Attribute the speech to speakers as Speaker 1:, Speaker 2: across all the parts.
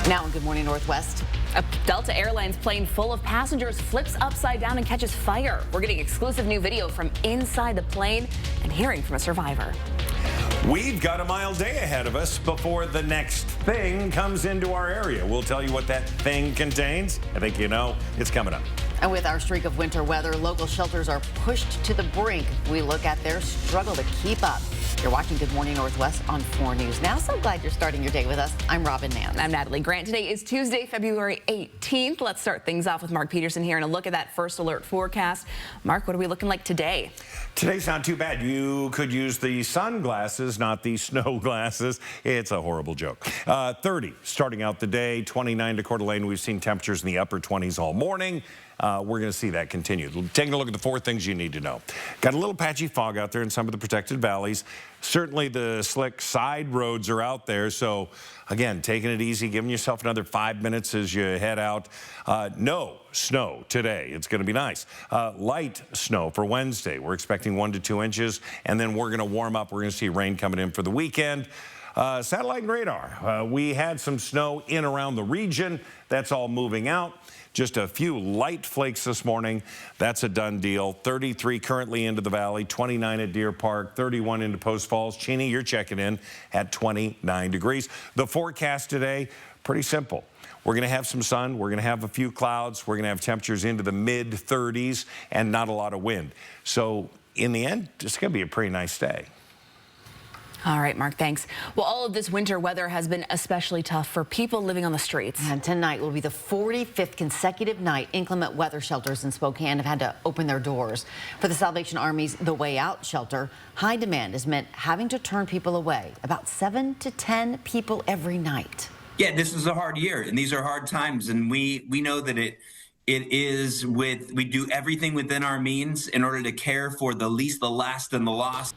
Speaker 1: Now in Good Morning Northwest.
Speaker 2: A Delta Airlines plane full of passengers flips upside down and catches fire. We're getting exclusive new video from inside the plane and hearing from a survivor.
Speaker 3: We've got a mild day ahead of us before the next thing comes into our area. We'll tell you what that thing contains. I think you know. It's coming up.
Speaker 1: And with our streak of winter weather, local shelters are pushed to the brink. We look at their struggle to keep up. You're watching Good Morning Northwest on 4 News Now. So glad you're starting your day with us. I'm Robin Nance.
Speaker 2: I'm Natalie Grant. Today is Tuesday, February 18th. Let's start things off with Mark Peterson here and a look at that first alert forecast. Mark, what are we looking like today?
Speaker 3: Today's not too bad. You could use the sunglasses, not the snow glasses. It's a horrible joke. 30 starting out the day, 29 to Coeur d'Alene. We've seen temperatures in the upper 20s all morning. We're going to see that continue. Taking a look at the 4 things you need to know. Got a little patchy fog out there in some of the protected valleys. Certainly the slick side roads are out there. So again, taking it easy, giving yourself another 5 minutes as you head out. No snow today. It's going to be nice. Light snow for Wednesday. We're expecting 1 to 2 inches, and then we're going to warm up. We're going to see rain coming in for the weekend. Satellite and radar. We had some snow in around the region. That's all moving out. Just a few light flakes this morning. That's a done deal. 33 currently into the valley, 29 at Deer Park, 31 into Post Falls. Cheney, you're checking in at 29 degrees. The forecast today, pretty simple. We're going to have some sun. We're going to have a few clouds. We're going to have temperatures into the mid-30s and not a lot of wind. So in the end, it's going to be a pretty nice day.
Speaker 2: All right, Mark, thanks. Well, all of this winter weather has been especially tough for people living on the streets.
Speaker 1: And tonight will be the 45th consecutive night inclement weather shelters in Spokane have had to open their doors. For the Salvation Army's The Way Out shelter, high demand has meant having to turn people away, about 7 to 10 people every night.
Speaker 4: Yeah, this is a hard year, and these are hard times, and we know that we do everything within our means in order to care for the least, the last, and the lost.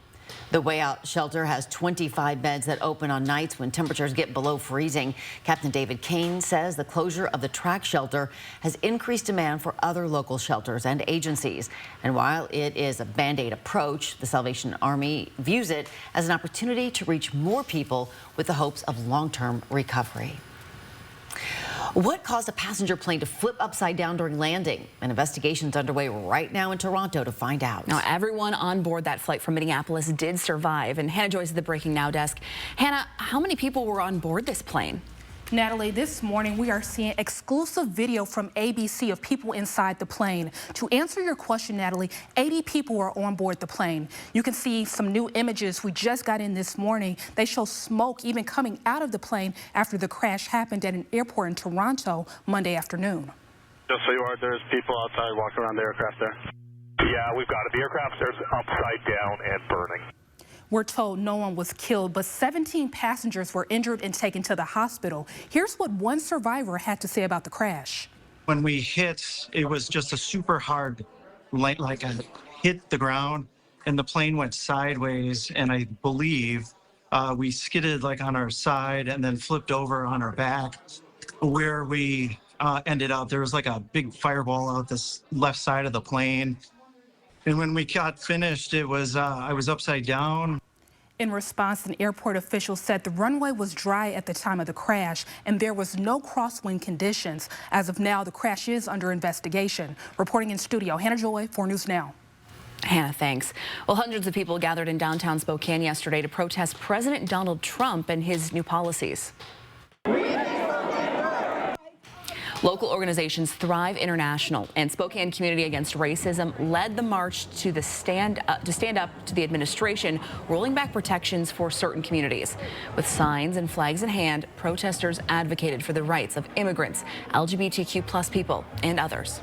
Speaker 1: The Way Out shelter has 25 beds that open on nights when temperatures get below freezing. Captain David Kane says the closure of the track shelter has increased demand for other local shelters and agencies. And while it is a Band-Aid approach, the Salvation Army views it as an opportunity to reach more people with the hopes of long-term recovery. What caused a passenger plane to flip upside down during landing? An investigation is underway right now in Toronto to find out.
Speaker 2: Now, everyone on board that flight from Minneapolis did survive. And Hannah Joyce at the Breaking Now desk. Hannah, how many people were on board this plane?
Speaker 5: Natalie, this morning we are seeing exclusive video from ABC of people inside the plane. To answer your question, Natalie, 80 people were on board the plane. You can see some new images we just got in this morning. They show smoke even coming out of the plane after the crash happened at an airport in Toronto Monday afternoon.
Speaker 6: Just so you are, there's people outside walking around the aircraft there. Yeah, we've got it. The aircraft there's upside down and burning.
Speaker 5: We're told no one was killed, but 17 passengers were injured and taken to the hospital. Here's what one survivor had to say about the crash.
Speaker 7: When we hit, it was just a super hard, like I hit the ground, and the plane went sideways, and I believe we skidded like on our side and then flipped over on our back. Where we ended up, there was like a big fireball out this left side of the plane. And when we got finished, it was I was upside down.
Speaker 5: In response, an airport official said the runway was dry at the time of the crash and there was no crosswind conditions. As of now, the crash is under investigation. Reporting in studio, Hannah Joy, 4 News Now.
Speaker 2: Hannah, thanks. Well, hundreds of people gathered in downtown Spokane yesterday to protest President Donald Trump and his new policies. Local organizations Thrive International and Spokane Community Against Racism led the march to stand up to the administration, rolling back protections for certain communities. With signs and flags in hand, protesters advocated for the rights of immigrants, LGBTQ+ people, and others.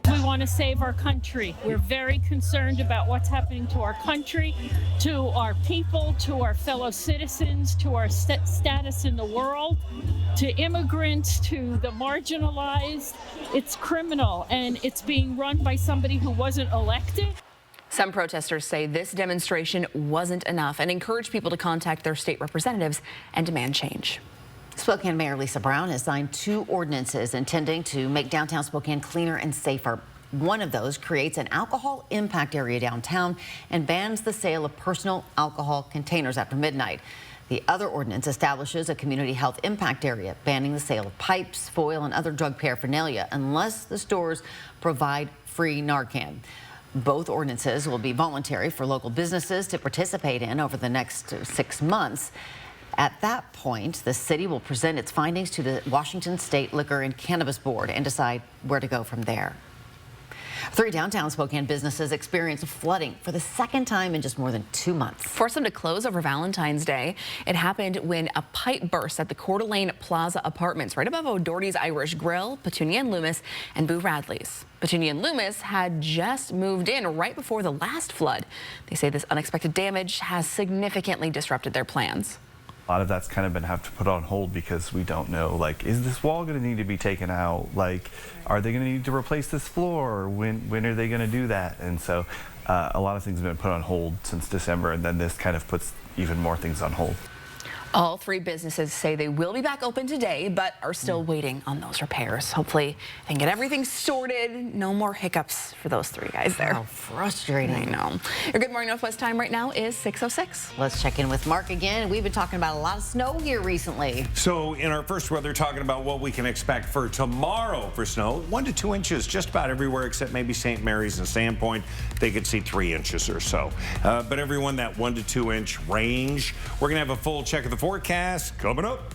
Speaker 8: We want to save our country. We're very concerned about what's happening to our country, to our people, to our fellow citizens, to our status in the world, to immigrants, to the marginalized. It's criminal, and it's being run by somebody who wasn't elected.
Speaker 2: Some protesters say this demonstration wasn't enough and encourage people to contact their state representatives and demand change.
Speaker 1: Spokane Mayor Lisa Brown has signed 2 ordinances intending to make downtown Spokane cleaner and safer. One of those creates an alcohol impact area downtown and bans the sale of personal alcohol containers after midnight. The other ordinance establishes a community health impact area, banning the sale of pipes, foil, and other drug paraphernalia unless the stores provide free Narcan. Both ordinances will be voluntary for local businesses to participate in over the next 6 months. At that point, the city will present its findings to the Washington State Liquor and Cannabis Board and decide where to go from there. 3 downtown Spokane businesses experienced flooding for the second time in just more than 2 months.
Speaker 2: Forced them to close over Valentine's Day. It happened when a pipe burst at the Coeur d'Alene Plaza Apartments right above O'Doherty's Irish Grill, Petunia and Loomis, and Boo Radley's. Petunia and Loomis had just moved in right before the last flood. They say this unexpected damage has significantly disrupted their plans.
Speaker 9: A lot of that's kind of been have to put on hold because we don't know, like, is this wall going to need to be taken out? Like, are they going to need to replace this floor? When are they going to do that? And so a lot of things have been put on hold since December, and then this kind of puts even more things on hold.
Speaker 2: All 3 businesses say they will be back open today, but are still waiting on those repairs. Hopefully they can get everything sorted. No more hiccups for those 3 guys there.
Speaker 1: How frustrating.
Speaker 2: I know. Your Good Morning Northwest time right now is 6:06.
Speaker 1: Let's check in with Mark again. We've been talking about a lot of snow here recently.
Speaker 3: So in our first weather, talking about what we can expect for tomorrow for snow, 1 to 2 inches just about everywhere except maybe St. Mary's and Sandpoint. They could see 3 inches or so. But everyone, that 1 to 2 inch range. We're going to have a full check of the forecast coming up.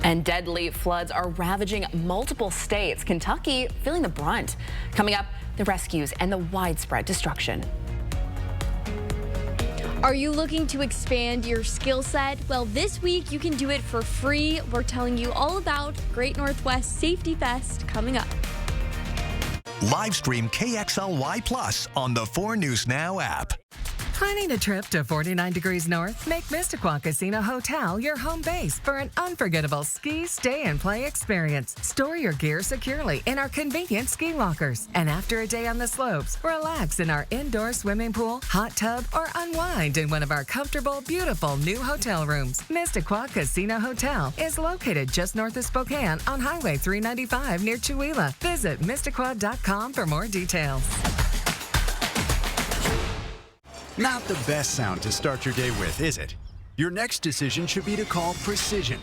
Speaker 2: And deadly floods are ravaging multiple states. Kentucky feeling the brunt. Coming up, the rescues and the widespread destruction.
Speaker 10: Are you looking to expand your skill set? Well, this week you can do it for free. We're telling you all about Great Northwest Safety Fest coming up.
Speaker 11: Live stream KXLY Plus on the 4 News Now app.
Speaker 12: Planning a trip to 49 degrees north? Make Mistaqua Casino Hotel your home base for an unforgettable ski, stay, and play experience. Store your gear securely in our convenient ski lockers. And after a day on the slopes, relax in our indoor swimming pool, hot tub, or unwind in one of our comfortable, beautiful new hotel rooms. Mistaqua Casino Hotel is located just north of Spokane on Highway 395 near Chewelah. Visit Mistaqua.com for more details.
Speaker 13: Not the best sound to start your day with, is it? Your next decision should be to call Precision.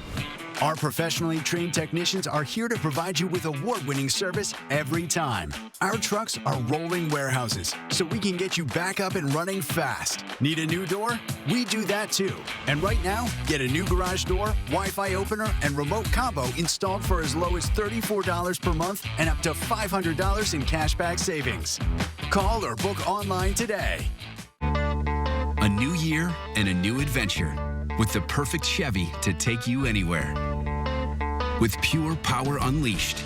Speaker 13: Our professionally trained technicians are here to provide you with award-winning service every time. Our trucks are rolling warehouses, so we can get you back up and running fast. Need a new door? We do that too. And right now, get a new garage door, Wi-Fi opener, and remote combo installed for as low as $34 per month and up to $500 in cashback savings. Call or book online today.
Speaker 14: A new year and a new adventure with the perfect Chevy to take you anywhere. With pure power unleashed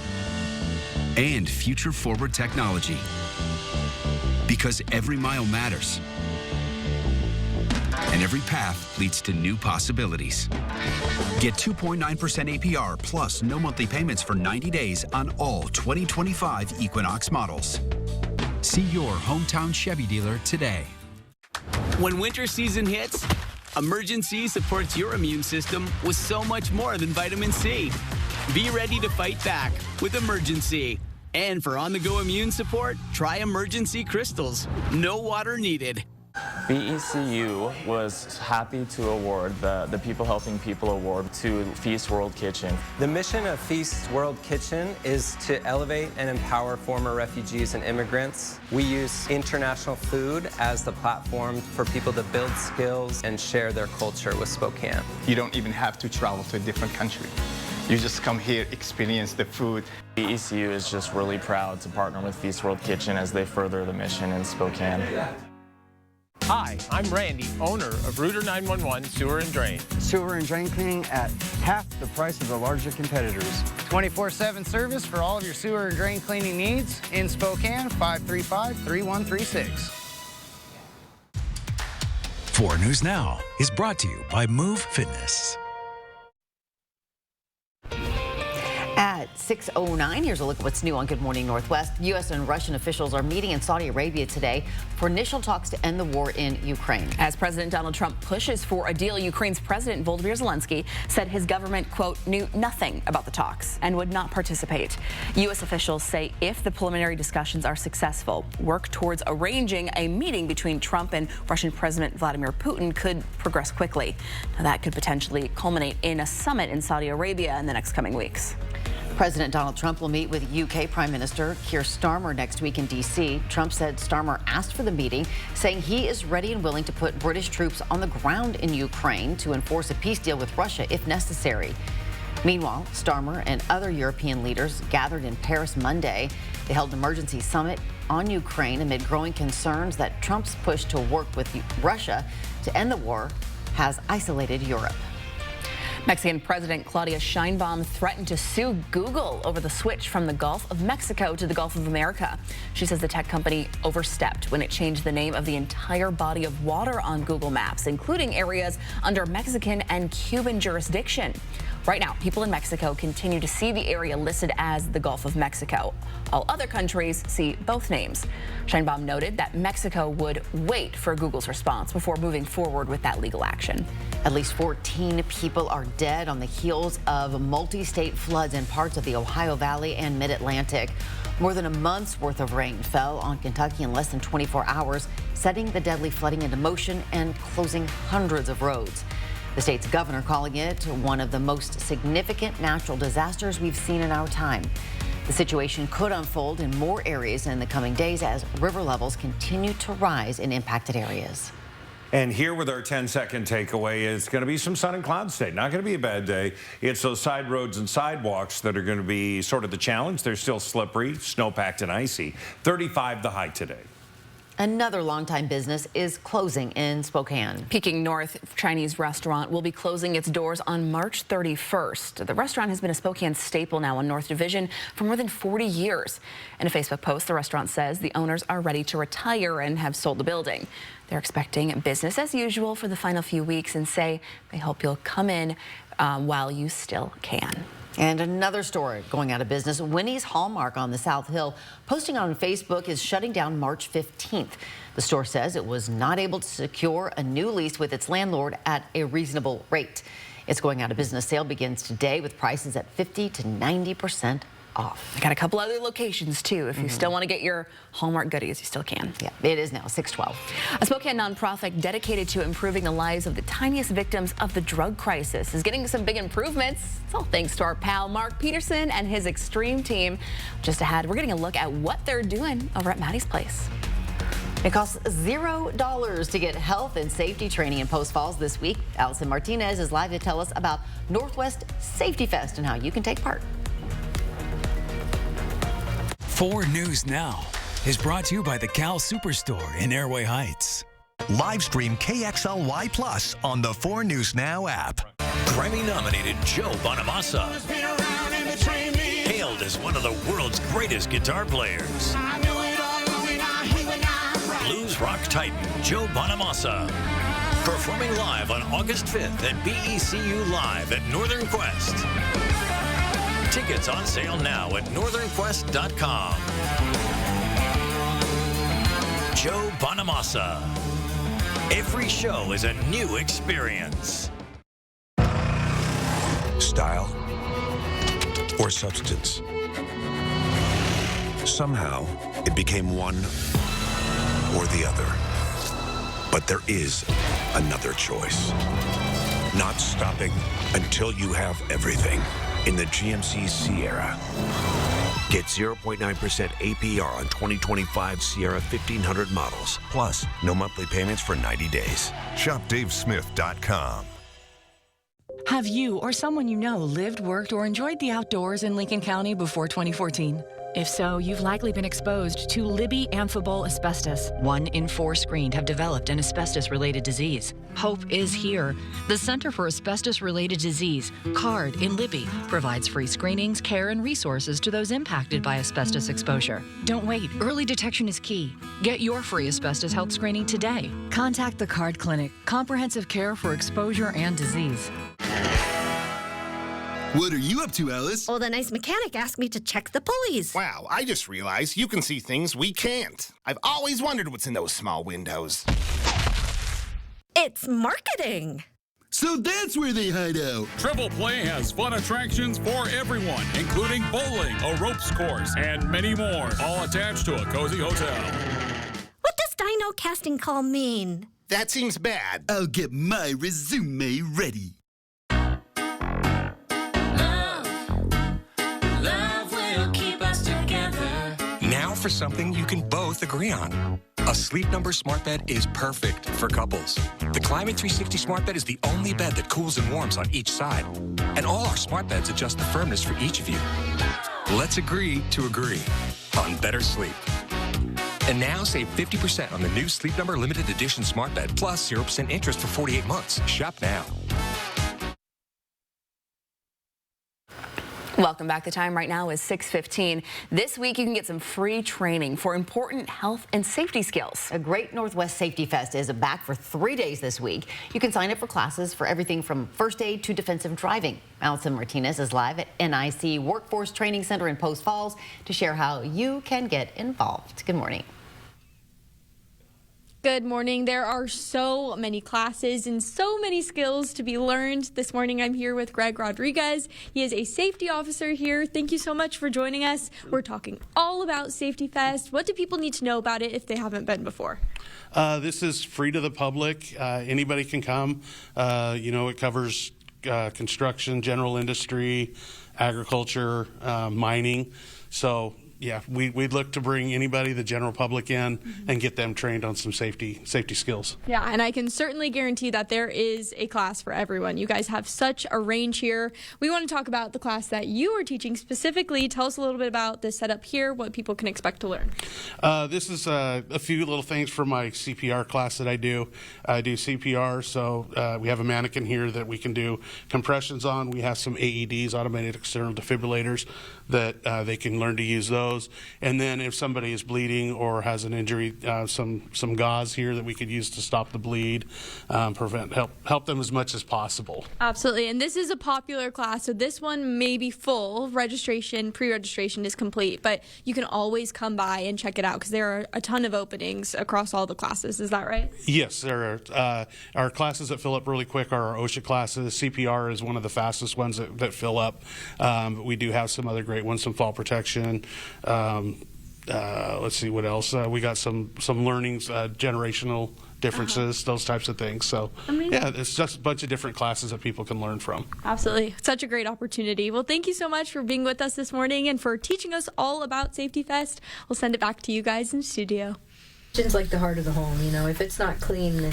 Speaker 14: and future-forward technology. Because every mile matters. And every path leads to new possibilities. Get 2.9% APR plus no monthly payments for 90 days on all 2025 Equinox models. See your hometown Chevy dealer today.
Speaker 15: When winter season hits, Emergen-C supports your immune system with so much more than vitamin C. Be ready to fight back with Emergen-C. And for on-the-go immune support, try Emergen-C Crystals. No water needed.
Speaker 16: BECU was happy to award the People Helping People Award to Feast World Kitchen.
Speaker 17: The mission of Feast World Kitchen is to elevate and empower former refugees and immigrants. We use international food as the platform for people to build skills and share their culture with Spokane.
Speaker 18: You don't even have to travel to a different country. You just come here, experience the food.
Speaker 16: BECU is just really proud to partner with Feast World Kitchen as they further the mission in Spokane.
Speaker 19: Hi, I'm Randy, owner of Rooter 911 Sewer and Drain.
Speaker 20: Sewer and drain cleaning at half the price of the larger competitors. 24/7 service for all of your sewer and drain cleaning needs in Spokane, 535-3136.
Speaker 11: 4 News Now is brought to you by Move Fitness.
Speaker 1: At at 6:09. Here's a look at what's new on Good Morning Northwest. U.S. and Russian officials are meeting in Saudi Arabia today for initial talks to end the war in Ukraine.
Speaker 2: As President Donald Trump pushes for a deal, Ukraine's President Volodymyr Zelensky said his government, quote, knew nothing about the talks and would not participate. U.S. officials say if the preliminary discussions are successful, work towards arranging a meeting between Trump and Russian President Vladimir Putin could progress quickly. Now, that could potentially culminate in a summit in Saudi Arabia in the next coming weeks.
Speaker 1: President Donald Trump will meet with UK Prime Minister Keir Starmer next week in D.C. Trump said Starmer asked for the meeting, saying he is ready and willing to put British troops on the ground in Ukraine to enforce a peace deal with Russia if necessary. Meanwhile, Starmer and other European leaders gathered in Paris Monday. They held an emergency summit on Ukraine amid growing concerns that Trump's push to work with Russia to end the war has isolated Europe.
Speaker 2: Mexican President Claudia Sheinbaum threatened to sue Google over the switch from the Gulf of Mexico to the Gulf of America. She says the tech company overstepped when it changed the name of the entire body of water on Google Maps, including areas under Mexican and Cuban jurisdiction. Right now, people in Mexico continue to see the area listed as the Gulf of Mexico. All other countries see both names. Sheinbaum noted that Mexico would wait for Google's response before moving forward with that legal action.
Speaker 1: At least 14 people are dead on the heels of multi-state floods in parts of the Ohio Valley and Mid-Atlantic. More than a month's worth of rain fell on Kentucky in less than 24 hours, setting the deadly flooding into motion and closing hundreds of roads. The state's governor calling it one of the most significant natural disasters we've seen in our time. The situation could unfold in more areas in the coming days as river levels continue to rise in impacted areas.
Speaker 3: And here with our 10-second takeaway, it's going to be some sun and clouds today. Not going to be a bad day. It's those side roads and sidewalks that are going to be sort of the challenge. They're still slippery, snow-packed and icy. 35 the high today.
Speaker 1: Another longtime business is closing in Spokane.
Speaker 2: Peking North Chinese restaurant will be closing its doors on March 31st. The restaurant has been a Spokane staple now on North Division for more than 40 years. In a Facebook post, the restaurant says the owners are ready to retire and have sold the building. They're expecting business as usual for the final few weeks and say they hope you'll come in while you still can.
Speaker 1: And another story going out of business. Winnie's Hallmark on the South Hill, posting on Facebook, is shutting down March 15th. The store says it was not able to secure a new lease with its landlord at a reasonable rate. Its going out of business sale begins today with prices at 50 to 90% off.
Speaker 2: I got a couple other locations too. If you still want to get your Hallmark goodies, you still can.
Speaker 1: Yeah, it is now 6/12.
Speaker 2: A Spokane nonprofit dedicated to improving the lives of the tiniest victims of the drug crisis is getting some big improvements. It's all thanks to our pal Mark Peterson and his extreme team. Just ahead, we're getting a look at what they're doing over at Maddie's Place.
Speaker 1: It costs $0 to get health and safety training in Post Falls this week. Allison Martinez is live to tell us about Northwest Safety Fest and how you can take part.
Speaker 21: 4 News Now is brought to you by the Cal Superstore in Airway Heights.
Speaker 11: Live stream KXLY Plus on the 4 News Now app.
Speaker 22: Grammy-nominated Joe Bonamassa, hailed as one of the world's greatest guitar players. Blues rock titan Joe Bonamassa, performing live on August 5th at BECU Live at Northern Quest. Tickets on sale now at northernquest.com. Joe Bonamassa. Every show is a new experience.
Speaker 23: Style or substance. Somehow, it became one or the other. But there is another choice. Not stopping until you have everything. In the GMC Sierra. Get 0.9% APR on 2025 Sierra 1500 models. Plus, no monthly payments for 90 days.
Speaker 24: Shop DaveSmith.com.
Speaker 25: Have you or someone you know lived, worked, or enjoyed the outdoors in Lincoln County before 2014? If so, you've likely been exposed to Libby amphibole asbestos. 1 in 4 screened have developed an asbestos-related disease. Hope is here. The Center for Asbestos-Related Disease, CARD, in Libby, provides free screenings, care, and resources to those impacted by asbestos exposure. Don't wait. Early detection is key. Get your free asbestos health screening today. Contact the CARD Clinic, comprehensive care for exposure and disease.
Speaker 4: What are you up to, Alice?
Speaker 5: Well, the nice mechanic asked me to check the pulleys.
Speaker 6: Wow, I just realized you can see things we can't. I've always wondered what's in those small windows.
Speaker 5: It's marketing.
Speaker 4: So that's where they hide out.
Speaker 7: Triple Play has fun attractions for everyone, including bowling, a ropes course, and many more, all attached to a cozy hotel.
Speaker 5: What does dino casting call mean?
Speaker 6: That seems bad.
Speaker 4: I'll get my resume ready.
Speaker 8: Love will keep us together.
Speaker 26: Now for something you can both agree on. A Sleep Number smart bed is perfect for couples. The Climate 360 smart bed is the only bed that cools and warms on each side. And all our smart beds adjust the firmness for each of you. Let's agree to agree on better sleep. And now save 50% on the new Sleep Number limited edition smart bed plus 0% interest for 48 months. Shop now.
Speaker 2: Welcome back. The time right now is 6:15. This week, you can get some free training for important health and safety skills.
Speaker 1: A Great Northwest Safety Fest is back for 3 days this week. You can sign up for classes for everything from first aid to defensive driving. Allison Martinez is live at NIC Workforce Training Center in Post Falls to share how you can get involved. Good morning.
Speaker 10: Good morning. There are so many classes and so many skills to be learned. This morning I'm here with Greg Rodriguez. He is a safety officer here. Thank you so much for joining us. We're talking all about Safety Fest. What do people need to know about it if they haven't been before?
Speaker 27: This is free to the public. Anybody can come. It covers construction, general industry, agriculture, mining. So yeah, we'd look to bring anybody, the general public in, and get them trained on some safety skills.
Speaker 10: Yeah, and I can certainly guarantee that there is a class for everyone. You guys have such a range here. We want to talk about the class that you are teaching specifically. Tell us a little bit about the setup here, what people can expect to learn.
Speaker 27: This is a few little things for my CPR class that I do. I do CPR, so we have a mannequin here that we can do compressions on. We have some AEDs, automated external defibrillators, that they can learn to use those. And then if somebody is bleeding or has an injury, some gauze here that we could use to stop the bleed, help them as much as possible.
Speaker 10: Absolutely, and this is a popular class, so this one may be full. Pre-registration is complete, but you can always come by and check it out because there are a ton of openings across all the classes. Is that right?
Speaker 27: Yes, there are. Our classes that fill up really quick are our OSHA classes. CPR is one of the fastest ones that fill up. But we do have some other great ones, some fall protection. Let's see what else. We got some learnings, generational differences, those types of things. So yeah, it's just a bunch of different classes that people can learn from.
Speaker 10: Absolutely. Such a great opportunity. Well, thank you so much for being with us this morning and for teaching us all about Safety Fest. We'll send it back to you guys in studio.
Speaker 28: Kitchen's like the heart of the home, if it's not clean, then,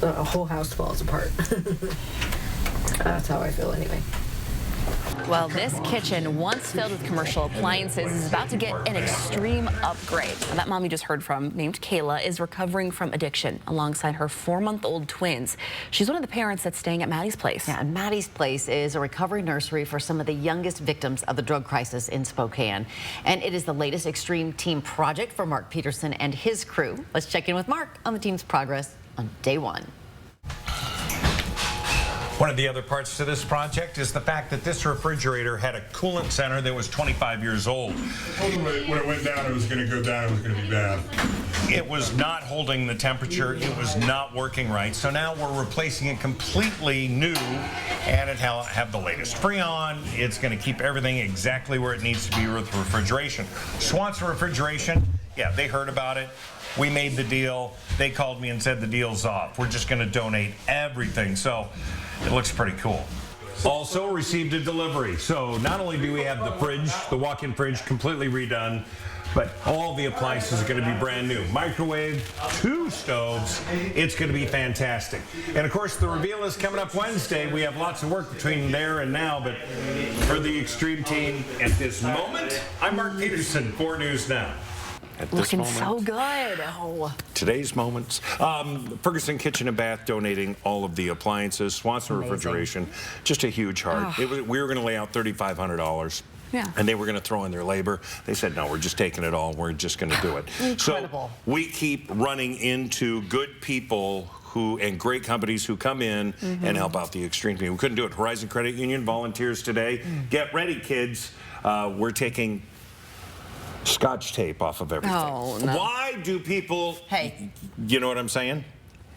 Speaker 28: a whole house falls apart. That's how I feel anyway.
Speaker 2: Well, this kitchen, once filled with commercial appliances, is about to get an extreme upgrade. And that mom you just heard from, named Kayla, is recovering from addiction alongside her 4-month-old twins. She's one of the parents that's staying at Maddie's Place.
Speaker 1: Yeah, and Maddie's Place is a recovery nursery for some of the youngest victims of the drug crisis in Spokane. And it is the latest extreme team project for Mark Peterson and his crew. Let's check in with Mark on the team's progress on day one.
Speaker 3: One of the other parts to this project is the fact that this refrigerator had a coolant center that was 25 years old.
Speaker 29: When it went down, it was going to go down, it was going to be bad.
Speaker 3: It was not holding the temperature, it was not working right. So now we're replacing it completely new, and it'll have the latest Freon. It's going to keep everything exactly where it needs to be with refrigeration. Swanson Refrigeration, yeah, they heard about it. We made the deal. They called me and said the deal's off. We're just going to donate everything. So it looks pretty cool. Also received a delivery. So not only do we have the fridge, the walk-in fridge completely redone, but all the appliances are going to be brand new. Microwave, 2 stoves. It's going to be fantastic. And of course, the reveal is coming up Wednesday. We have lots of work between there and now, but for the Extreme team at this moment, I'm Mark Peterson, 4 News Now. At this
Speaker 2: Looking
Speaker 3: moment,
Speaker 2: so good.
Speaker 3: Today's moments. Ferguson Kitchen and Bath donating all of the appliances. Swanson Refrigeration, just a huge heart. We were going to lay out $3,500.
Speaker 2: Yeah.
Speaker 3: And they were going to throw in their labor. They said, no, we're just taking it all. We're just going to do it.
Speaker 1: Incredible.
Speaker 3: So we keep running into good people and great companies who come in and help out the extreme team. We couldn't do it. Horizon Credit Union volunteers today. Get ready, kids. We're taking Scotch tape off of everything.
Speaker 1: Oh, no.
Speaker 3: Why do people?
Speaker 1: Hey,
Speaker 3: you know what I'm saying?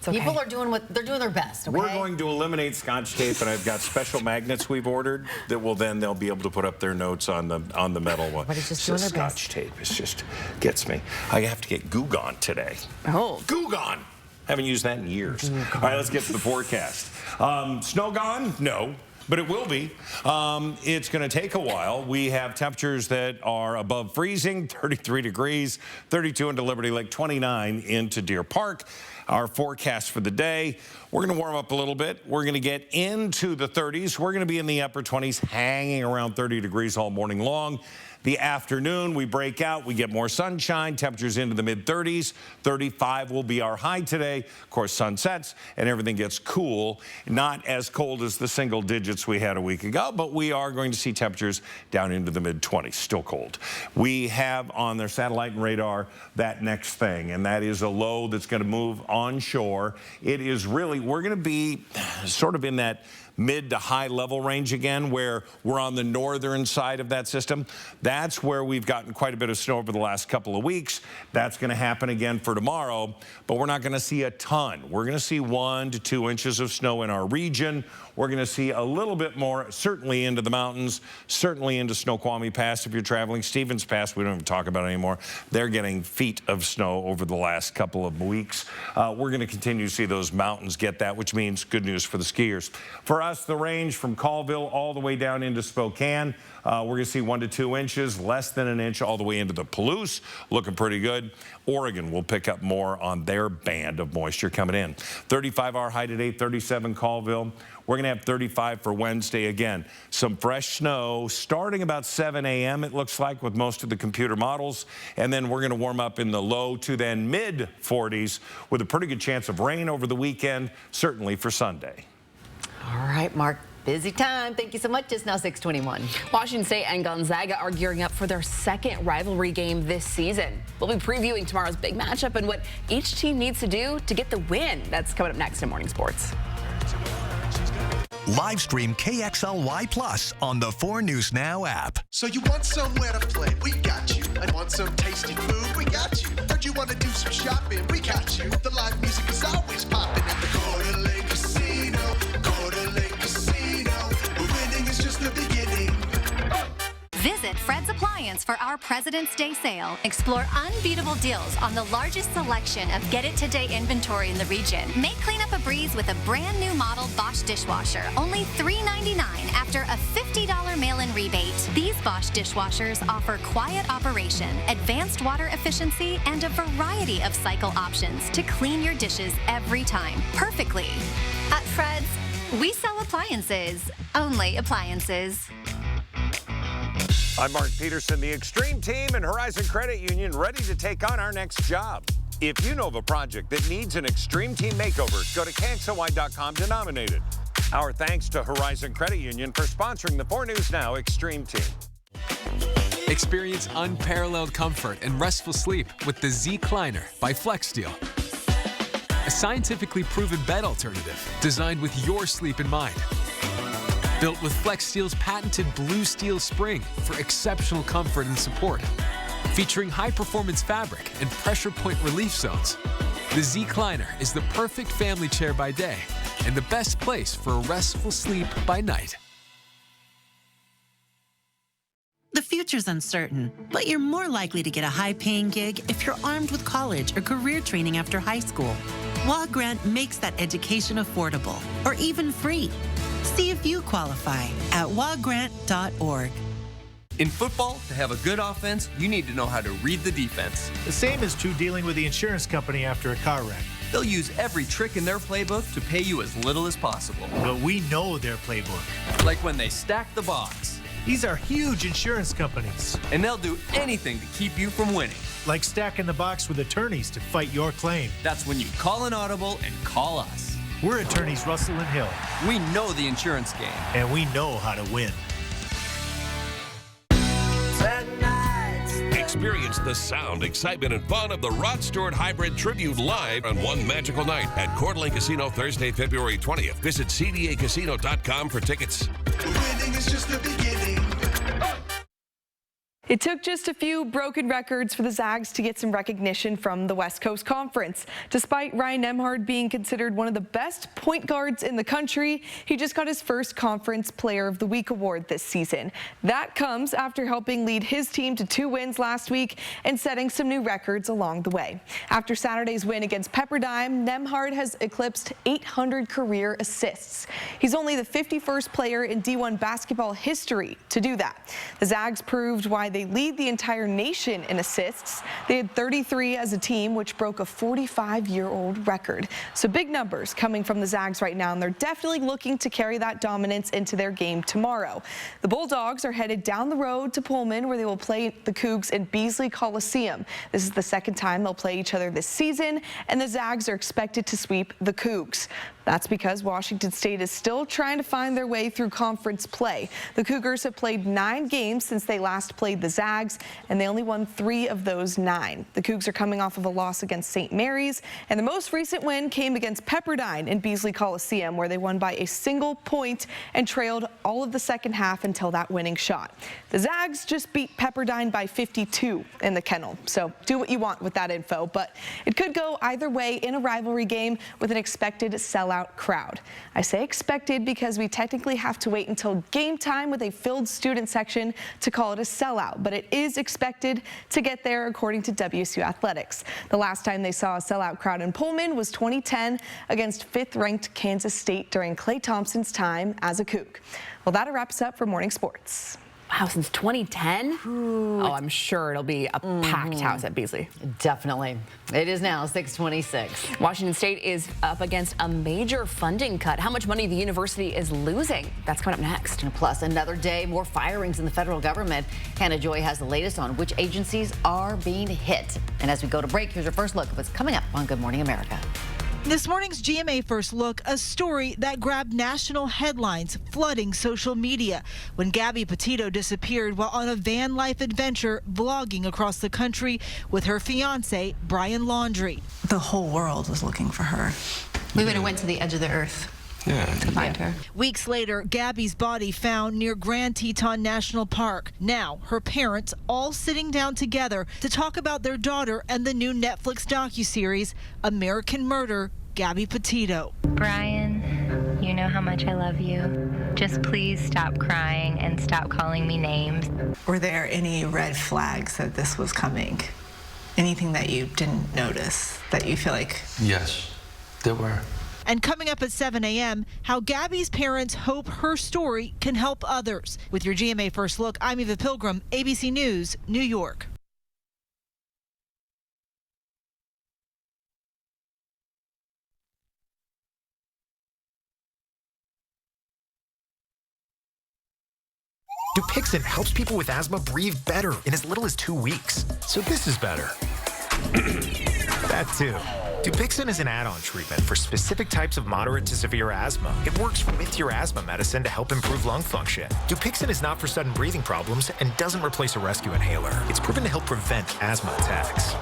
Speaker 1: okay. People are doing their best. Okay?
Speaker 3: We're going to eliminate Scotch tape, and I've got special magnets we've ordered that will then they'll be able to put up their notes on the metal one.
Speaker 1: But it's just doing their
Speaker 3: Scotch
Speaker 1: best.
Speaker 3: tape. It just gets me. I have to get Goo Gone today.
Speaker 1: Oh,
Speaker 3: Goo Gone. Haven't used that in years. All right, let's get to the forecast. Snow gone? No. But it will be. It's going to take a while. We have temperatures that are above freezing, 33 degrees, 32 into Liberty Lake, 29 into Deer Park. Our forecast for the day, we're going to warm up a little bit. We're going to get into the 30s. We're going to be in the upper 20s, hanging around 30 degrees all morning long. The afternoon, we break out. We get more sunshine. Temperatures into the mid-30s. 35 will be our high today. Of course, sun sets and everything gets cool. Not as cold as the single digits we had a week ago, but we are going to see temperatures down into the mid-20s. Still cold. We have on their satellite and radar that next thing, and that is a low that's going to move onshore. It is really, we're going to be sort of in that mid to high level range again, where we're on the northern side of that system. That's where we've gotten quite a bit of snow over the last couple of weeks. That's going to happen again for tomorrow, but we're not going to see a ton. We're going to see 1 to 2 inches of snow in our region. We're going to see a little bit more, certainly into the mountains, certainly into Snoqualmie Pass if you're traveling. Stevens Pass, we don't even talk about it anymore. They're getting feet of snow over the last couple of weeks. We're going to continue to see those mountains get that, which means good news for the skiers. For us, the range from Colville all the way down into Spokane, we're going to see 1 to 2 inches, less than an inch all the way into the Palouse, looking pretty good. Oregon will pick up more on their band of moisture coming in. 35-hour high today, 37 Colville. We're going to have 35 for Wednesday again. Some fresh snow starting about 7 a.m. it looks like with most of the computer models. And then we're going to warm up in the low to then mid 40s with a pretty good chance of rain over the weekend, certainly for Sunday.
Speaker 1: All right, Mark. Busy time. Thank you so much. It's now 6:21.
Speaker 2: Washington State and Gonzaga are gearing up for their second rivalry game this season. We'll be previewing tomorrow's big matchup and what each team needs to do to get the win. That's coming up next in Morning Sports.
Speaker 11: Live stream KXLY Plus on the 4 News Now app.
Speaker 9: So you want somewhere to play? We got you. And want some tasty food? We got you. Heard you want to do some shopping? We got you. The live music is always popping at the Coeur d'Alene Casino. Coeur d'Alene Casino. Where winning is just the beginning.
Speaker 12: Visit Fred's Appliance for our President's Day sale. Explore unbeatable deals on the largest selection of Get It Today inventory in the region. Make cleanup a breeze with a brand new model Bosch dishwasher. Only $3.99 after a $50 mail-in rebate. These Bosch dishwashers offer quiet operation, advanced water efficiency, and a variety of cycle options to clean your dishes every time perfectly. At Fred's, we sell appliances. Only appliances.
Speaker 3: I'm Mark Peterson, the Extreme Team and Horizon Credit Union, ready to take on our next job. If you know of a project that needs an Extreme Team makeover, go to KXLY.com to nominate it. Our thanks to Horizon Credit Union for sponsoring the 4 News Now Extreme Team.
Speaker 13: Experience unparalleled comfort and restful sleep with the Z-Cliner by FlexSteel. A scientifically proven bed alternative designed with your sleep in mind. Built with FlexSteel's patented blue steel spring for exceptional comfort and support. Featuring high-performance fabric and pressure point relief zones, the Z-Cliner is the perfect family chair by day and the best place for a restful sleep by night.
Speaker 14: The future's uncertain, but you're more likely to get a high-paying gig if you're armed with college or career training after high school. WA Grant makes that education affordable or even free. See if you qualify at wogrant.org.
Speaker 15: In football, to have a good offense, you need to know how to read the defense.
Speaker 16: The same is true dealing with the insurance company after a car wreck.
Speaker 15: They'll use every trick in their playbook to pay you as little as possible.
Speaker 16: But we know their playbook.
Speaker 15: Like when they stack the box.
Speaker 16: These are huge insurance companies.
Speaker 15: And they'll do anything to keep you from winning.
Speaker 16: Like stacking the box with attorneys to fight your claim.
Speaker 15: That's when you call an audible and call us.
Speaker 16: We're attorneys Russell and Hill.
Speaker 15: We know the insurance game.
Speaker 16: And we know how to win.
Speaker 17: Experience the sound, excitement, and fun of the Rod Stewart Hybrid Tribute live on one magical night at Coeur d'Alene Casino Thursday, February 20th. Visit cdacasino.com for tickets.
Speaker 9: Winning is just the beginning.
Speaker 18: It took just a few broken records for the Zags to get some recognition from the West Coast Conference. Despite Ryan Nembhard being considered one of the best point guards in the country, he just got his first Conference Player of the Week award this season. That comes after helping lead his team to 2 wins last week and setting some new records along the way. After Saturday's win against Pepperdine, Nembhard has eclipsed 800 career assists. He's only the 51st player in D1 basketball history to do that. The Zags proved why they lead the entire nation in assists. They had 33 as a team, which broke a 45-year-old record. So big numbers coming from the Zags right now, and they're definitely looking to carry that dominance into their game tomorrow. The Bulldogs are headed down the road to Pullman, where they will play the Cougs in Beasley Coliseum. This is the second time they'll play each other this season, and the Zags are expected to sweep the Cougs. That's because Washington State is still trying to find their way through conference play. The Cougars have played 9 games since they last played the Zags, and they only won 3 of those 9. The Cougs are coming off of a loss against St. Mary's, and the most recent win came against Pepperdine in Beasley Coliseum, where they won by a single point and trailed all of the second half until that winning shot. The Zags just beat Pepperdine by 52 in the Kennel, so do what you want with that info, but it could go either way in a rivalry game with an expected sellout crowd. I say expected because we technically have to wait until game time with a filled student section to call it a sellout, but it is expected to get there according to WSU Athletics. The last time they saw a sellout crowd in Pullman was 2010 against 5th-ranked Kansas State during Klay Thompson's time as a Coug. Well, that wraps up for Morning Sports.
Speaker 2: Wow, since 2010? Oh, I'm sure it'll be a packed house at Beasley.
Speaker 1: Definitely. It is now 6:26.
Speaker 2: Washington State is up against a major funding cut. How much money the university is losing? That's coming up next.
Speaker 1: And plus, another day, more firings in the federal government. Hannah Joy has the latest on which agencies are being hit. And as we go to break, here's your first look of what's coming up on Good Morning America.
Speaker 19: This morning's GMA First Look, a story that grabbed national headlines, flooding social media when Gabby Petito disappeared while on a van life adventure vlogging across the country with her fiance, Brian Laundrie.
Speaker 20: The whole world was looking for her. We would have went to the edge of the earth to find her.
Speaker 19: Weeks later, Gabby's body found near Grand Teton National Park. Now, her parents all sitting down together to talk about their daughter and the new Netflix docuseries, American Murder, Gabby Petito.
Speaker 21: Brian, you know how much I love you. Just please stop crying and stop calling me names.
Speaker 20: Were there any red flags that this was coming? Anything that you didn't notice that you feel like?
Speaker 22: Yes, there were.
Speaker 19: And coming up at 7 a.m., how Gabby's parents hope her story can help others. With your GMA First Look, I'm Eva Pilgrim, ABC News, New York.
Speaker 23: Dupixent helps people with asthma breathe better in as little as 2 weeks. So this is better. That too. Dupixent is an add-on treatment for specific types of moderate to severe asthma. It works with your asthma medicine to help improve lung function. Dupixent is not for sudden breathing problems and doesn't replace a rescue inhaler. It's proven to help prevent asthma attacks.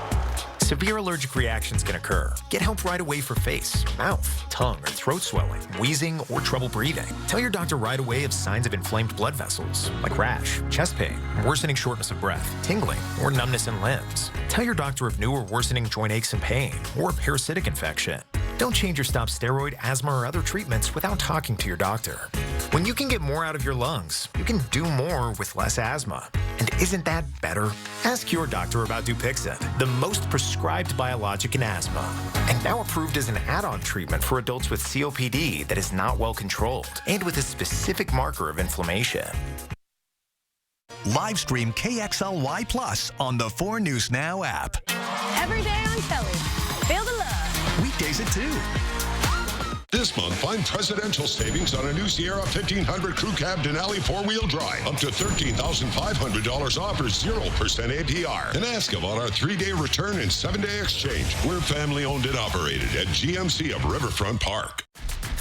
Speaker 23: Severe allergic reactions can occur. Get help right away for face, mouth, tongue, or throat swelling, wheezing, or trouble breathing. Tell your doctor right away of signs of inflamed blood vessels, like rash, chest pain, worsening shortness of breath, tingling, or numbness in limbs. Tell your doctor of new or worsening joint aches and pain, or a parasitic infection. Don't change or stop steroid, asthma, or other treatments without talking to your doctor. When you can get more out of your lungs, you can do more with less asthma. And isn't that better? Ask your doctor about Dupixent, the most prescribed biologic in asthma, and now approved as an add-on treatment for adults with COPD that is not well controlled and with a specific marker of inflammation.
Speaker 11: Live stream KXLY Plus on the 4 News Now app.
Speaker 24: Every day on Kelly. Feel the love.
Speaker 11: Weekdays at 2.
Speaker 25: This month, find presidential savings on a new Sierra 1500 Crew Cab Denali 4-wheel drive. Up to $13,500 off or 0% APR. And ask about our 3-day return and 7-day exchange. We're family owned and operated at GMC of Riverfront Park.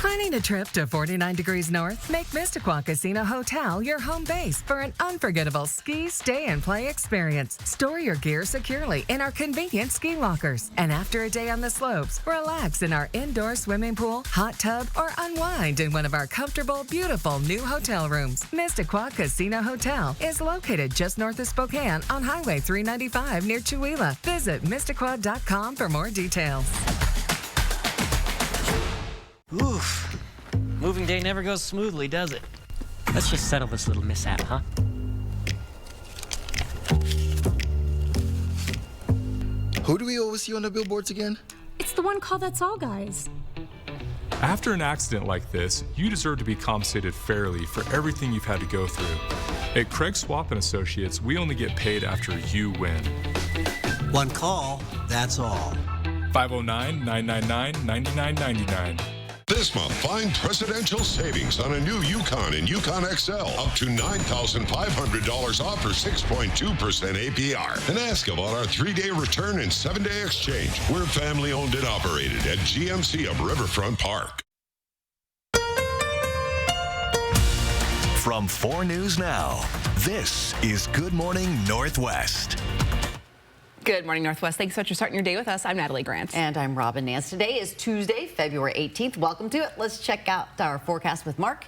Speaker 4: Planning a trip to 49 degrees north? Make Mistaqua Casino Hotel your home base for an unforgettable ski, stay, and play experience. Store your gear securely in our convenient ski lockers. And after a day on the slopes, relax in our indoor swimming pool, hot tub, or unwind in one of our comfortable, beautiful new hotel rooms. Mistaqua Casino Hotel is located just north of Spokane on Highway 395 near Chewelah. Visit Mistaqua.com for more details.
Speaker 5: Oof. Moving day never goes smoothly, does it? Let's just settle this little mishap, huh?
Speaker 6: Who do we always see on the billboards again?
Speaker 7: It's the one called That's All Guys.
Speaker 8: After an accident like this, you deserve to be compensated fairly for everything you've had to go through. At Craig Swap & Associates, we only get paid after you win.
Speaker 5: One call, that's all.
Speaker 8: 509-999-9999.
Speaker 25: This month, find presidential savings on a new Yukon and Yukon XL. Up to $9,500 off for 6.2% APR. And ask about our 3-day return and 7-day exchange. We're family owned and operated at GMC of Riverfront Park.
Speaker 11: From 4 News Now, this is Good Morning Northwest.
Speaker 2: Good morning, Northwest. Thanks so much for starting your day with us. I'm Natalie Grant.
Speaker 1: And I'm Robin Nance. Today is Tuesday, February 18th. Welcome to it. Let's check out our forecast with Mark.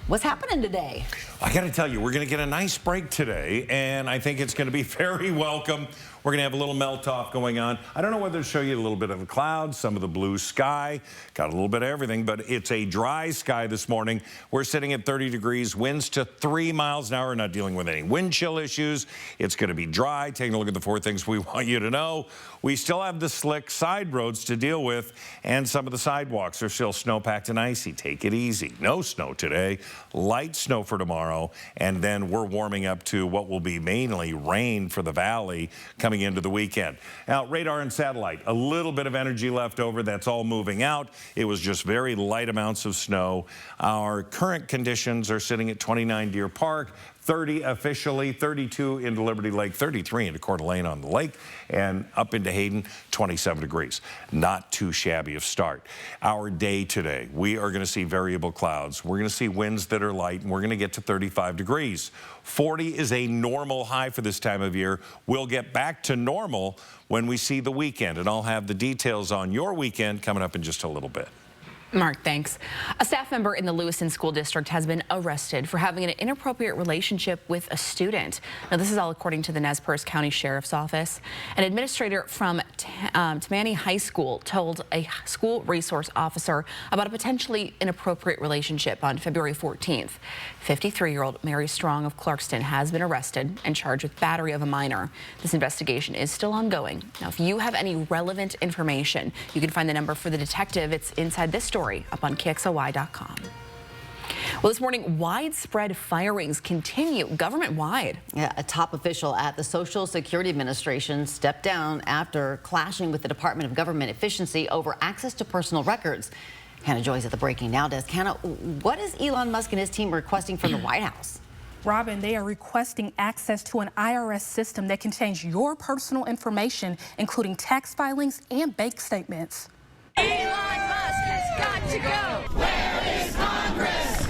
Speaker 1: What's happening today?
Speaker 3: I got to tell you, we're going to get a nice break today, and I think it's going to be very welcome. We're going to have a little melt-off going on. I don't know whether to show you a little bit of the clouds, some of the blue sky, got a little bit of everything, but it's a dry sky this morning. We're sitting at 30 degrees, winds to 3 miles an hour. We're not dealing with any wind chill issues. It's going to be dry. Taking a look at the 4 things we want you to know. We still have the slick side roads to deal with, and some of the sidewalks are still snow-packed and icy. Take it easy. No snow today, light snow for tomorrow, and then we're warming up to what will be mainly rain for the valley coming into the weekend. Now, radar and satellite, a little bit of energy left over. That's all moving out. It was just very light amounts of snow. Our current conditions are sitting at 29 Deer Park, 30 officially, 32 into Liberty Lake, 33 into Coeur d'Alene on the lake, and up into Hayden, 27 degrees. Not too shabby of start. Our day today, we are going to see variable clouds. We're going to see winds that are light, and we're going to get to 35 degrees. 40 is a normal high for this time of year. We'll get back to normal when we see the weekend, and I'll have the details on your weekend coming up in just a little bit.
Speaker 2: Mark, thanks. A staff member in the Lewiston School District has been arrested for having an inappropriate relationship with a student. Now, this is all according to the Nez Perce County Sheriff's Office. An administrator from Tammany High School told a school resource officer about a potentially inappropriate relationship on February 14th. 53-year-old Mary Strong of Clarkston has been arrested and charged with battery of a minor. This investigation is still ongoing. Now, if you have any relevant information, you can find the number for the detective. It's inside this story up on KXLY.com. Well, this morning, widespread firings continue government-wide.
Speaker 1: Yeah, a top official at the Social Security Administration stepped down after clashing with the Department of Government Efficiency over access to personal records. Hannah Joy's at the Breaking Now desk. Hannah, what is Elon Musk and his team requesting from the White House?
Speaker 10: Robin, they are requesting access to an IRS system that contains your personal information, including tax filings and bank statements.
Speaker 24: Elon Musk has got to go. Where is Congress?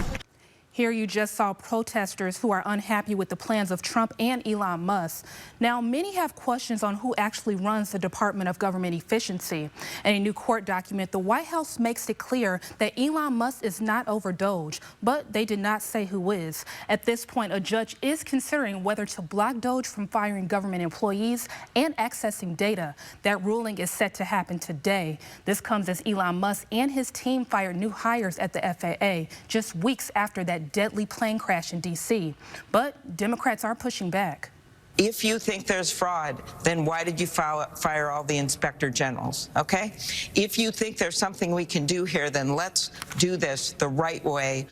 Speaker 10: Here you just saw protesters who are unhappy with the plans of Trump and Elon Musk. Now, many have questions on who actually runs the Department of Government Efficiency. In a new court document, the White House makes it clear that Elon Musk is not over Doge, but they did not say who is. At this point, a judge is considering whether to block Doge from firing government employees and accessing data. That ruling is set to happen today. This comes as Elon Musk and his team fired new hires at the FAA just weeks after that deadly plane crash in D.C. But Democrats are pushing back.
Speaker 26: If you think there's fraud, then why did you fire all the inspector generals, okay? If you think there's something we can do here, then let's do this the right way.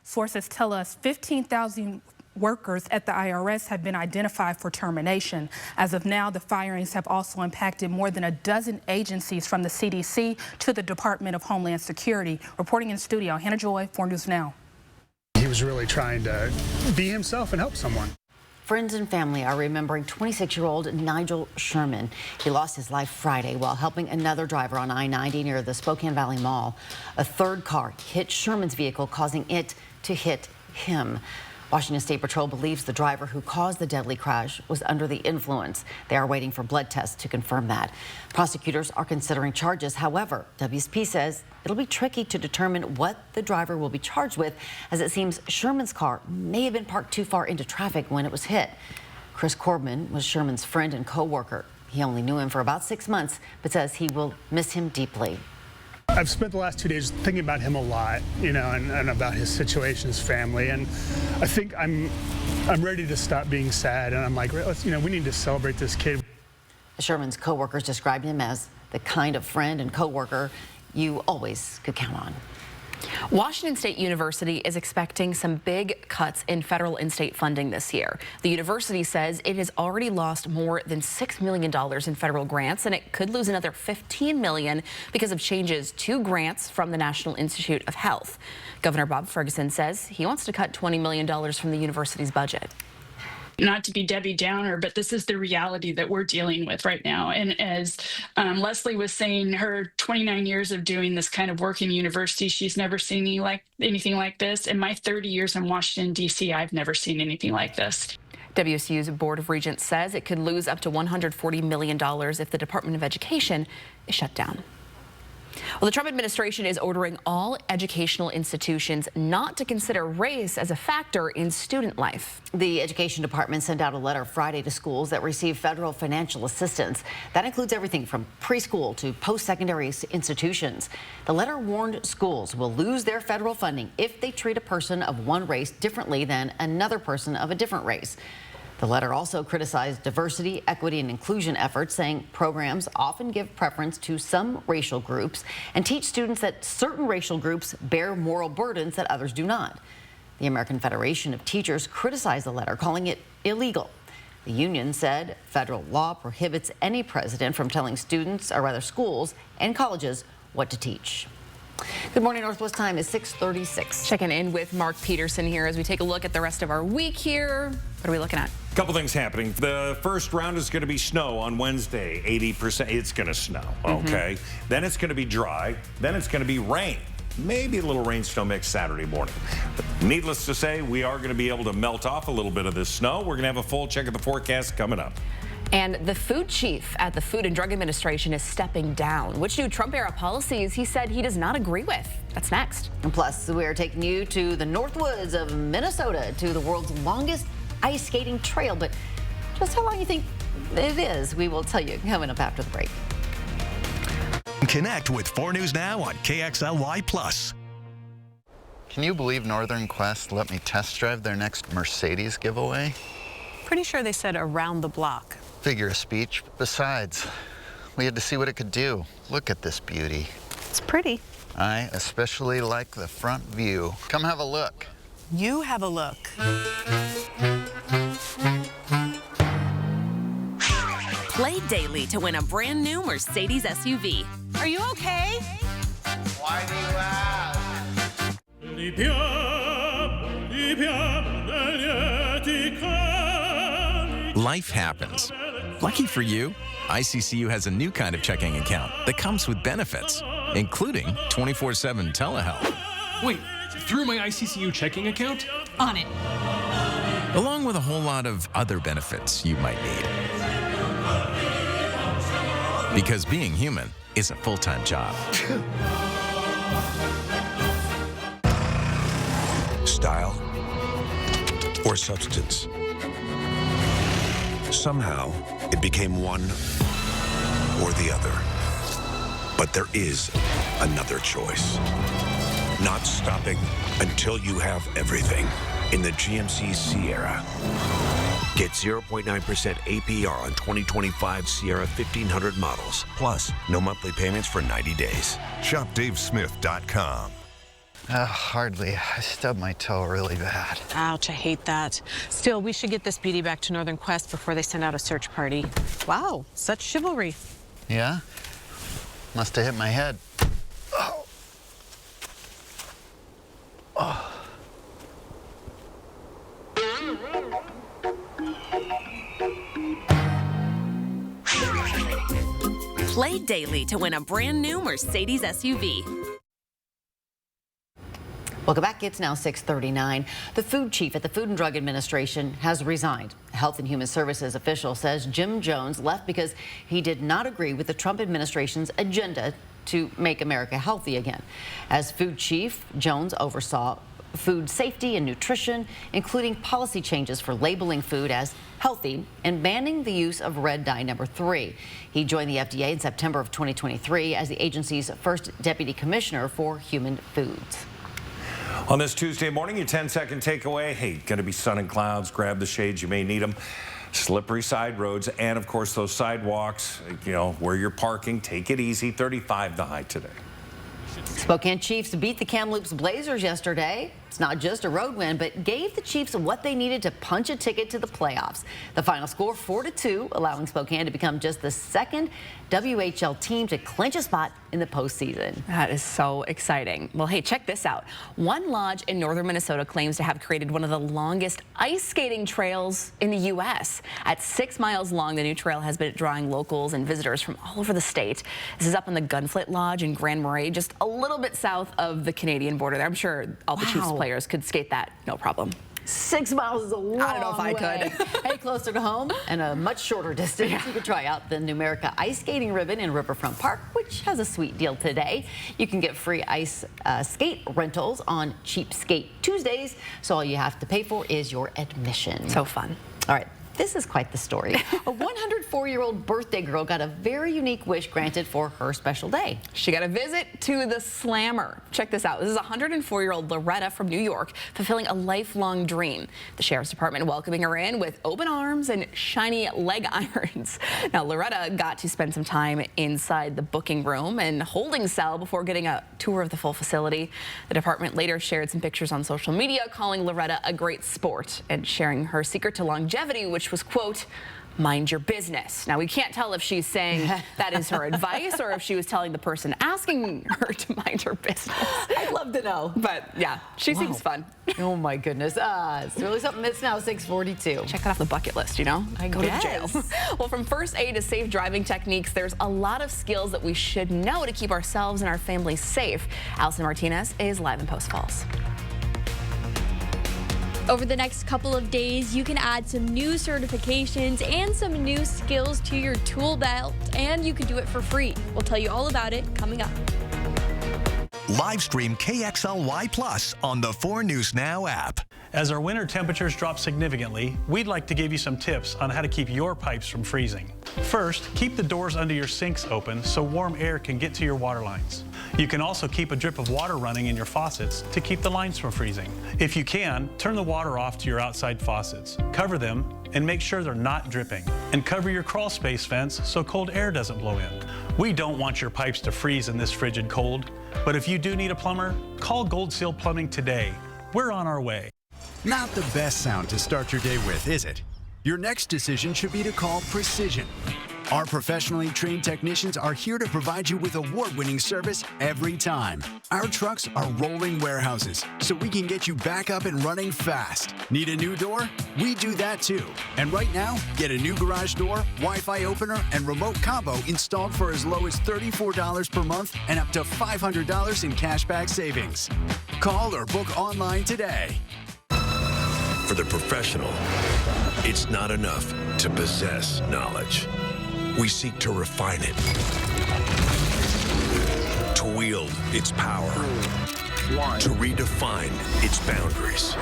Speaker 10: Sources tell us 15,000 workers at the IRS have been identified for termination. As of now, the firings have also impacted more than a dozen agencies from the CDC to the Department of Homeland Security. Reporting in studio, Hannah Joy, 4 News Now.
Speaker 27: He was really trying to be himself and help someone.
Speaker 1: Friends and family are remembering 26-year-old Nigel Sherman. He lost his life Friday while helping another driver on I-90 near the Spokane Valley Mall. A third car hit Sherman's vehicle, causing it to hit him. Washington State Patrol believes the driver who caused the deadly crash was under the influence. They are waiting for blood tests to confirm that. Prosecutors are considering charges. However, WSP says it'll be tricky to determine what the driver will be charged with, as it seems Sherman's car may have been parked too far into traffic when it was hit. Chris Corbin was Sherman's friend and co-worker. He only knew him for about 6 months, but says he will miss him deeply.
Speaker 12: I've spent the last 2 days thinking about him a lot, and about his situation, his family, and I think I'm ready to stop being sad, and I'm like, we need to celebrate this kid.
Speaker 1: Sherman's co-workers described him as the kind of friend and co-worker you always could count on.
Speaker 2: Washington State University is expecting some big cuts in federal and state funding this year. The university says it has already lost more than $6 million in federal grants, and it could lose another $15 million because of changes to grants from the National Institute of Health. Governor Bob Ferguson says he wants to cut $20 million from the university's budget.
Speaker 13: Not to be Debbie Downer, but this is the reality that we're dealing with right now. And as Leslie was saying, her 29 years of doing this kind of work in university, she's never seen anything like this. In my 30 years in Washington, D.C., I've never seen anything like this.
Speaker 2: WSU's Board of Regents says it could lose up to $140 million if the Department of Education is shut down. Well, the Trump administration is ordering all educational institutions not to consider race as a factor in student life.
Speaker 1: The Education Department sent out a letter Friday to schools that receive federal financial assistance. That includes everything from preschool to post-secondary institutions. The letter warned schools will lose their federal funding if they treat a person of one race differently than another person of a different race. The letter also criticized diversity, equity, and inclusion efforts, saying programs often give preference to some racial groups and teach students that certain racial groups bear moral burdens that others do not. The American Federation of Teachers criticized the letter, calling it illegal. The union said federal law prohibits any president from telling students, or rather schools and colleges, what to teach. Good morning, Northwest time is 6:36.
Speaker 2: Checking in with Mark Peterson here as we take a look at the rest of our week here. What are we looking at?
Speaker 3: Couple things happening. The first round is going to be snow on Wednesday, 80%. It's going to snow, okay? Then it's going to be dry. Then it's going to be rain. Maybe a little rain snow mix Saturday morning. But needless to say, we are going to be able to melt off a little bit of this snow. We're going to have a full check of the forecast coming up.
Speaker 2: And the food chief at the Food and Drug Administration is stepping down. Which new Trump-era policies he said he does not agree with? That's next.
Speaker 1: And plus, we are taking you to the Northwoods of Minnesota, to the world's longest ice skating trail. But just how long do you think it is? We will tell you coming up after the break.
Speaker 11: Connect with 4 News Now on KXLY+.
Speaker 14: Can you believe Northern Quest let me test drive their next Mercedes giveaway?
Speaker 15: Pretty sure they said around the block.
Speaker 14: Figure of speech. Besides, we had to see what it could do. Look at this beauty.
Speaker 15: It's pretty.
Speaker 14: I especially like the front view. Come have a look.
Speaker 15: You have a look.
Speaker 16: Play daily to win a brand new Mercedes SUV.
Speaker 15: Are you okay?
Speaker 14: Why do you ask?
Speaker 17: Life happens. Lucky for you, ICCU has a new kind of checking account that comes with benefits, including 24/7 telehealth.
Speaker 8: Wait, through my ICCU checking account?
Speaker 15: On it.
Speaker 17: Along with a whole lot of other benefits you might need. Because being human is a full-time job.
Speaker 27: Style or substance. Somehow, it became one or the other. But there is another choice. Not stopping until you have everything in the GMC Sierra. Get 0.9% APR on 2025 Sierra 1500 models. Plus, no monthly payments for 90 days.
Speaker 11: Shop DaveSmith.com.
Speaker 14: Hardly. I stubbed my toe really bad.
Speaker 15: Ouch, I hate that. Still, we should get this beauty back to Northern Quest before they send out a search party. Wow, such chivalry.
Speaker 14: Yeah? Must have hit my head. Oh. Oh.
Speaker 16: Play daily to win a brand new Mercedes SUV.
Speaker 1: Welcome back. It's now 6:39. The food chief at the Food and Drug Administration has resigned. A Health and Human Services official says Jim Jones left because he did not agree with the Trump administration's agenda to make America healthy again. As food chief, Jones oversaw food safety and nutrition, including policy changes for labeling food as healthy and banning the use of red dye number 3. He joined the FDA in September of 2023 as the agency's first deputy commissioner for human foods.
Speaker 3: On this Tuesday morning, your 10-second takeaway. Hey, going to be sun and clouds. Grab the shades. You may need them. Slippery side roads. And, of course, those sidewalks, you know, where you're parking. Take it easy. 35 the high today.
Speaker 1: Spokane Chiefs beat the Kamloops Blazers yesterday. It's not just a road win, but gave the Chiefs what they needed to punch a ticket to the playoffs. The final score 4-2, allowing Spokane to become just the second WHL team to clinch a spot in the postseason.
Speaker 2: That is so exciting. Well, hey, check this out. One lodge in northern Minnesota claims to have created one of the longest ice skating trails in the U.S. At 6 miles long, the new trail has been drawing locals and visitors from all over the state. This is up on the Gunflint Lodge in Grand Marais, just a little bit south of the Canadian border there. I'm sure all the Chiefs players could skate that, no problem.
Speaker 1: 6 miles is a long way.
Speaker 2: I don't know if I could.
Speaker 1: Hey, closer to home and a much shorter distance, you can try out the Numerica Ice Skating Ribbon in Riverfront Park, which has a sweet deal today. You can get free ice skate rentals on Cheap Skate Tuesdays, so all you have to pay for is your admission.
Speaker 2: So fun.
Speaker 1: All right. This is quite the story. A 104-year-old birthday girl got a very unique wish granted for her special day.
Speaker 2: She got a visit to the Slammer. Check this out. This is 104-year-old Loretta from New York fulfilling a lifelong dream. The Sheriff's Department welcoming her in with open arms and shiny leg irons. Now, Loretta got to spend some time inside the booking room and holding cell before getting a tour of the full facility. The department later shared some pictures on social media calling Loretta a great sport and sharing her secret to longevity, which was, quote, mind your business. Now, we can't tell if she's saying that is her advice or if she was telling the person asking her to mind her business.
Speaker 1: I'd love to know.
Speaker 2: But yeah, she seems fun.
Speaker 1: Oh my goodness. It's really something. It's now 6:42.
Speaker 2: Check that off the bucket list, you know? Go to jail. Well, from first aid to safe driving techniques, there's a lot of skills that we should know to keep ourselves and our families safe. Allison Martinez is live in Post Falls.
Speaker 9: Over the next couple of days, you can add some new certifications and some new skills to your tool belt, and you can do it for free. We'll tell you all about it coming up.
Speaker 11: Live stream KXLY Plus on the 4 News Now app.
Speaker 18: As our winter temperatures drop significantly, we'd like to give you some tips on how to keep your pipes from freezing. First, keep the doors under your sinks open so warm air can get to your water lines. You can also keep a drip of water running in your faucets to keep the lines from freezing. If you can, turn the water off to your outside faucets. Cover them and make sure they're not dripping. And cover your crawl space vents so cold air doesn't blow in. We don't want your pipes to freeze in this frigid cold, but if you do need a plumber, call Gold Seal Plumbing today. We're on our way.
Speaker 19: Not the best sound to start your day with, is it? Your next decision should be to call Precision. Our professionally trained technicians are here to provide you with award-winning service every time. Our trucks are rolling warehouses, so we can get you back up and running fast. Need a new door? We do that too. And right now, get a new garage door, Wi-Fi opener, and remote combo installed for as low as $34 per month and up to $500 in cashback savings. Call or book online today.
Speaker 27: For the professional, it's not enough to possess knowledge. We seek to refine it, to wield its power, to redefine its boundaries.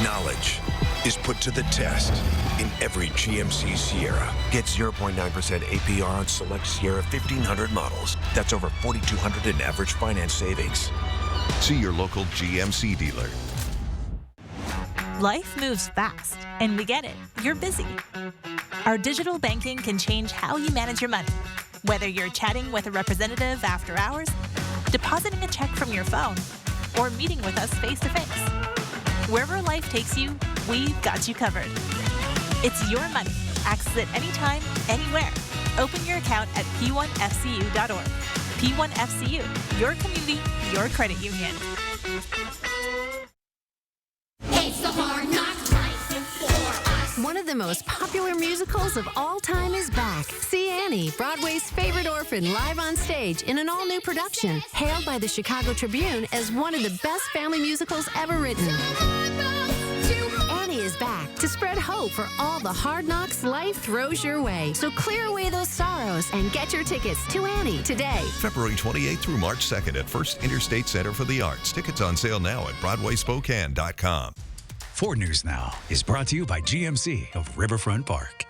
Speaker 27: Knowledge is put to the test in every GMC Sierra. Get 0.9% APR on select Sierra 1500 models. That's over $4,200 in average finance savings. See your local GMC dealer.
Speaker 20: Life moves fast, and we get it. You're busy. Our digital banking can change how you manage your money. Whether you're chatting with a representative after hours, depositing a check from your phone, or meeting with us face-to-face. Wherever life takes you, we've got you covered. It's your money. Access it anytime, anywhere. Open your account at p1fcu.org. P1FCU, your community, your credit union.
Speaker 4: One of the most popular musicals of all time is back. See Annie, Broadway's favorite orphan, live on stage in an all-new production, hailed by the Chicago Tribune as one of the best family musicals ever written. Annie is back to spread hope for all the hard knocks life throws your way. So clear away those sorrows and get your tickets to Annie today.
Speaker 5: February 28th through March 2nd at First Interstate Center for the Arts. Tickets on sale now at BroadwaySpokane.com.
Speaker 6: 4 News Now is brought to you by GMC of Riverfront Park.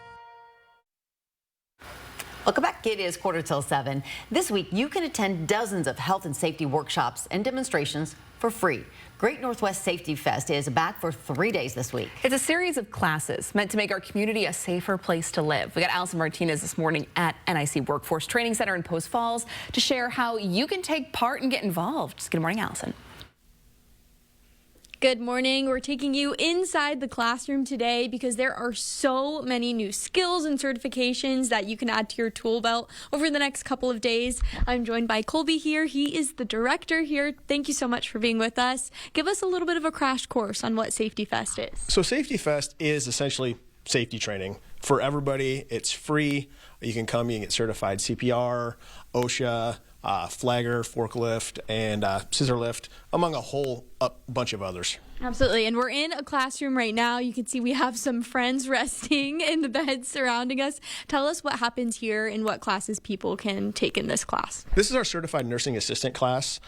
Speaker 1: Welcome back. It is 6:45. This week, you can attend dozens of health and safety workshops and demonstrations for free. Great Northwest Safety Fest is back for 3 days this week.
Speaker 2: It's a series of classes meant to make our community a safer place to live. We got Allison Martinez this morning at NIC Workforce Training Center in Post Falls to share how you can take part and get involved. Good morning, Allison.
Speaker 9: Good morning. We're taking you inside the classroom today because there are so many new skills and certifications that you can add to your tool belt over the next couple of days. I'm joined by Colby here. He is the director here. Thank you so much for being with us. Give us a little bit of a crash course on what Safety Fest is.
Speaker 7: So Safety Fest is essentially safety training for everybody. It's free. You can come, you can get certified CPR, OSHA, flagger, forklift, and scissor lift, among a whole bunch of others.
Speaker 9: Absolutely. And we're in a classroom right now. You can see we have some friends resting in the beds surrounding us. Tell us what happens here and what classes people can take in this class.
Speaker 7: This is our certified nursing assistant class.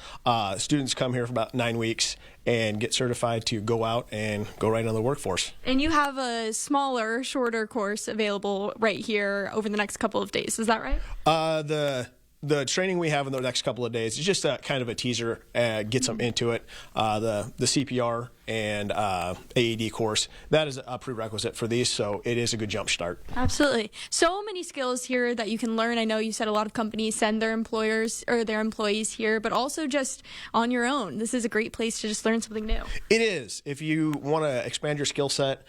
Speaker 7: Students come here for about 9 weeks and get certified to go out and go right into the workforce.
Speaker 9: And you have a smaller, shorter course available right here over the next couple of days. Is that right?
Speaker 7: The training we have in the next couple of days is just a kind of a teaser, gets them into it. The CPR and AED course, that is a prerequisite for these, so it is a good jump start.
Speaker 9: Absolutely. So many skills here that you can learn. I know you said a lot of companies send their employers or their employees here, but also just on your own. This is a great place to just learn something new.
Speaker 7: It is. If you want to expand your skill set,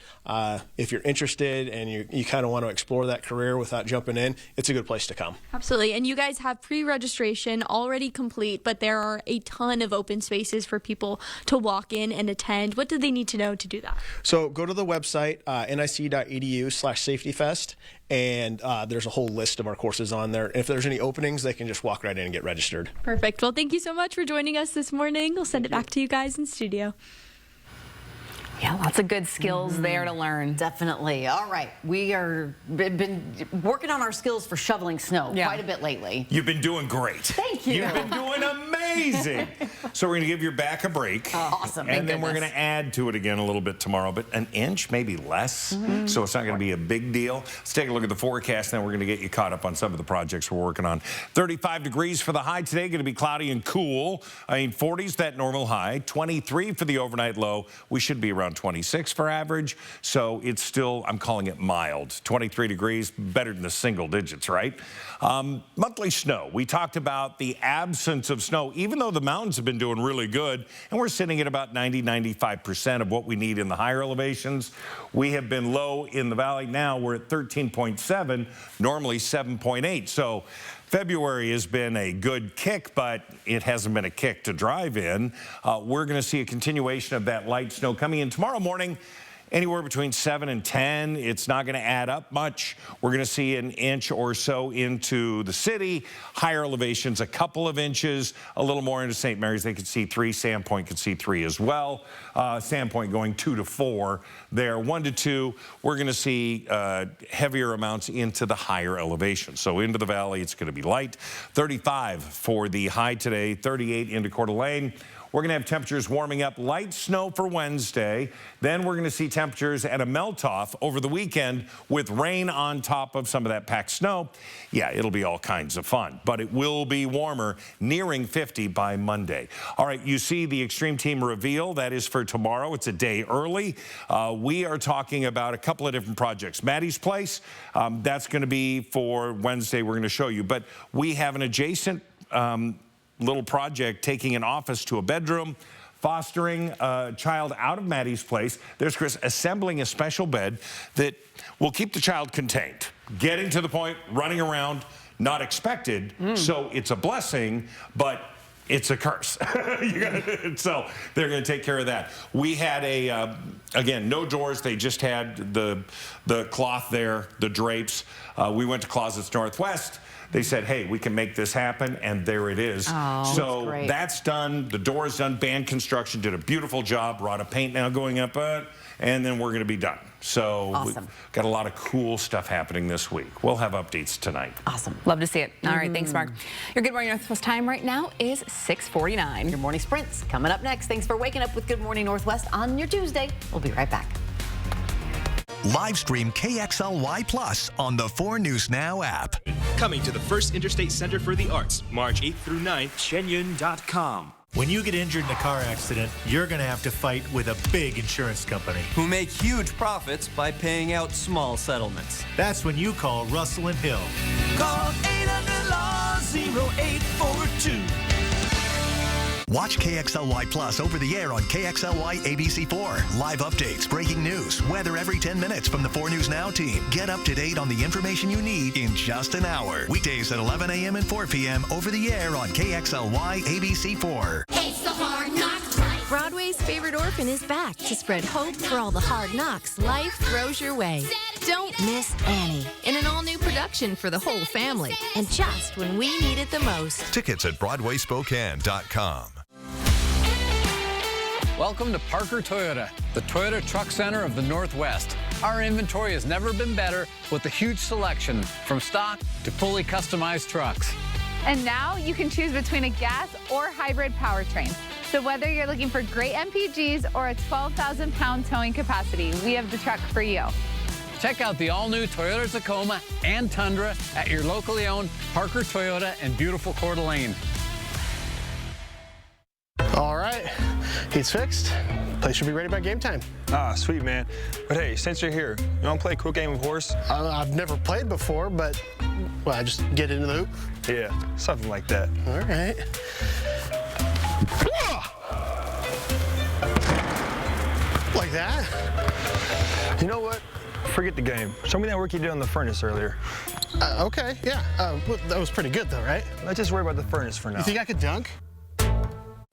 Speaker 7: if you're interested and you kind of want to explore that career without jumping in, it's a good place to come.
Speaker 9: Absolutely. And you guys have pre-registration already complete, but there are a ton of open spaces for people to walk in and attend. What do they need to know to do that?
Speaker 7: So go to the website, nic.edu/safetyfest, and there's a whole list of our courses on there. And if there's any openings, they can just walk right in and get registered.
Speaker 9: Perfect. Well, thank you so much for joining us this morning. We'll send it back to you guys in studio.
Speaker 2: Yeah, lots of good skills there to learn.
Speaker 1: Definitely. All right. We are been working on our skills for shoveling snow quite a bit lately.
Speaker 3: You've been doing great.
Speaker 1: Thank you.
Speaker 3: You've been doing amazing. So we're going to give your back a break.
Speaker 1: Awesome.
Speaker 3: And then we're going to add to it again a little bit tomorrow, but an inch, maybe less. So it's not going to be a big deal. Let's take a look at the forecast, and then we're going to get you caught up on some of the projects we're working on. 35 degrees for the high today. Going to be cloudy and cool. 40s, that normal high. 23 for the overnight low. We should be around 26 for average, so it's still, I'm calling it mild. 23 degrees, better than the single digits, right? Monthly snow. We talked about the absence of snow, even though the mountains have been doing really good, and we're sitting at about 90–95% of what we need in the higher elevations. We have been low in the valley. Now we're at 13.7, normally 7.8. So February has been a good kick, but it hasn't been a kick to drive in. We're going to see a continuation of that light snow coming in tomorrow morning. Anywhere between 7 and 10. It's not going to add up much. We're going to see an inch or so into the city. Higher elevations, a couple of inches. A little more into St. Mary's. They could see 3. Sandpoint could see 3 as well. Sandpoint going 2 to 4 there. 1 to 2. We're going to see heavier amounts into the higher elevations. So into the valley, it's going to be light. 35 for the high today. 38 into Coeur d'Alene. We're going to have temperatures warming up, light snow for Wednesday. Then we're going to see temperatures at a melt-off over the weekend with rain on top of some of that packed snow. Yeah, it'll be all kinds of fun, but it will be warmer, nearing 50 by Monday. All right, you see the Extreme Team reveal. That is for tomorrow. It's a day early. We are talking about a couple of different projects. Maddie's Place, that's going to be for Wednesday. We're going to show you. But we have an adjacent little project taking an office to a bedroom, fostering a child out of Maddie's Place. There's Chris assembling a special bed that will keep the child contained, getting to the point, running around, not expected. So it's a blessing, but it's a curse. So they're going to take care of that. We had again, no doors. They just had the cloth there, the drapes. We went to Closets Northwest. They said, hey, we can make this happen, and there it is.
Speaker 1: Oh,
Speaker 3: so
Speaker 1: that's great.
Speaker 3: that's done. The door is done. Band Construction did a beautiful job. Rod of paint now going up, and then we're going to be done. So
Speaker 1: awesome.
Speaker 3: We've got a lot of cool stuff happening this week. We'll have updates tonight.
Speaker 1: Awesome.
Speaker 2: Love to see it. All right, thanks, Mark. Your Good Morning Northwest time right now is 6:49.
Speaker 1: Your morning sprints coming up next. Thanks for waking up with Good Morning Northwest on your Tuesday. We'll be right back.
Speaker 11: Live stream KXLY Plus on the 4 News Now app.
Speaker 10: Coming to the First Interstate Center for the Arts, March 8th through 9th, Shenyun.com.
Speaker 21: When you get injured in a car accident, you're going to have to fight with a big insurance company
Speaker 22: who make huge profits by paying out small settlements.
Speaker 21: That's when you call Russell and Hill.
Speaker 22: Call 800-LAW-0842.
Speaker 11: Watch KXLY Plus over the air on KXLY ABC4. Live updates, breaking news, weather every 10 minutes from the 4 News Now team. Get up to date on the information you need in just an hour. Weekdays at 11 a.m. and 4 p.m. over the air on KXLY ABC4.
Speaker 4: It's the Hard Knocks Life. Broadway's favorite orphan is back to spread hope for all the hard knocks life throws your way. Don't miss Annie in an all-new production for the whole family, and just when we need it the most.
Speaker 5: Tickets at BroadwaySpokane.com.
Speaker 23: Welcome to Parker Toyota, the Toyota Truck Center of the Northwest. Our inventory has never been better with a huge selection from stock to fully customized trucks.
Speaker 24: And now you can choose between a gas or hybrid powertrain. So whether you're looking for great MPGs or a 12,000-pound towing capacity, we have the truck for you.
Speaker 23: Check out the all-new Toyota Tacoma and Tundra at your locally owned Parker Toyota in beautiful Coeur d'Alene.
Speaker 7: All right, he's fixed. Place should be ready by game time.
Speaker 25: Ah, sweet, man. But hey, since you're here, you want to play a quick game of horse?
Speaker 7: I've never played before, but I just get into the hoop?
Speaker 25: Yeah, something like that.
Speaker 7: All right. Like that?
Speaker 25: You know what? Forget the game. Show me that work you did on the furnace earlier.
Speaker 7: Okay, yeah. That was pretty good, though, right?
Speaker 25: Let's just worry about the furnace for now.
Speaker 7: You think I could dunk?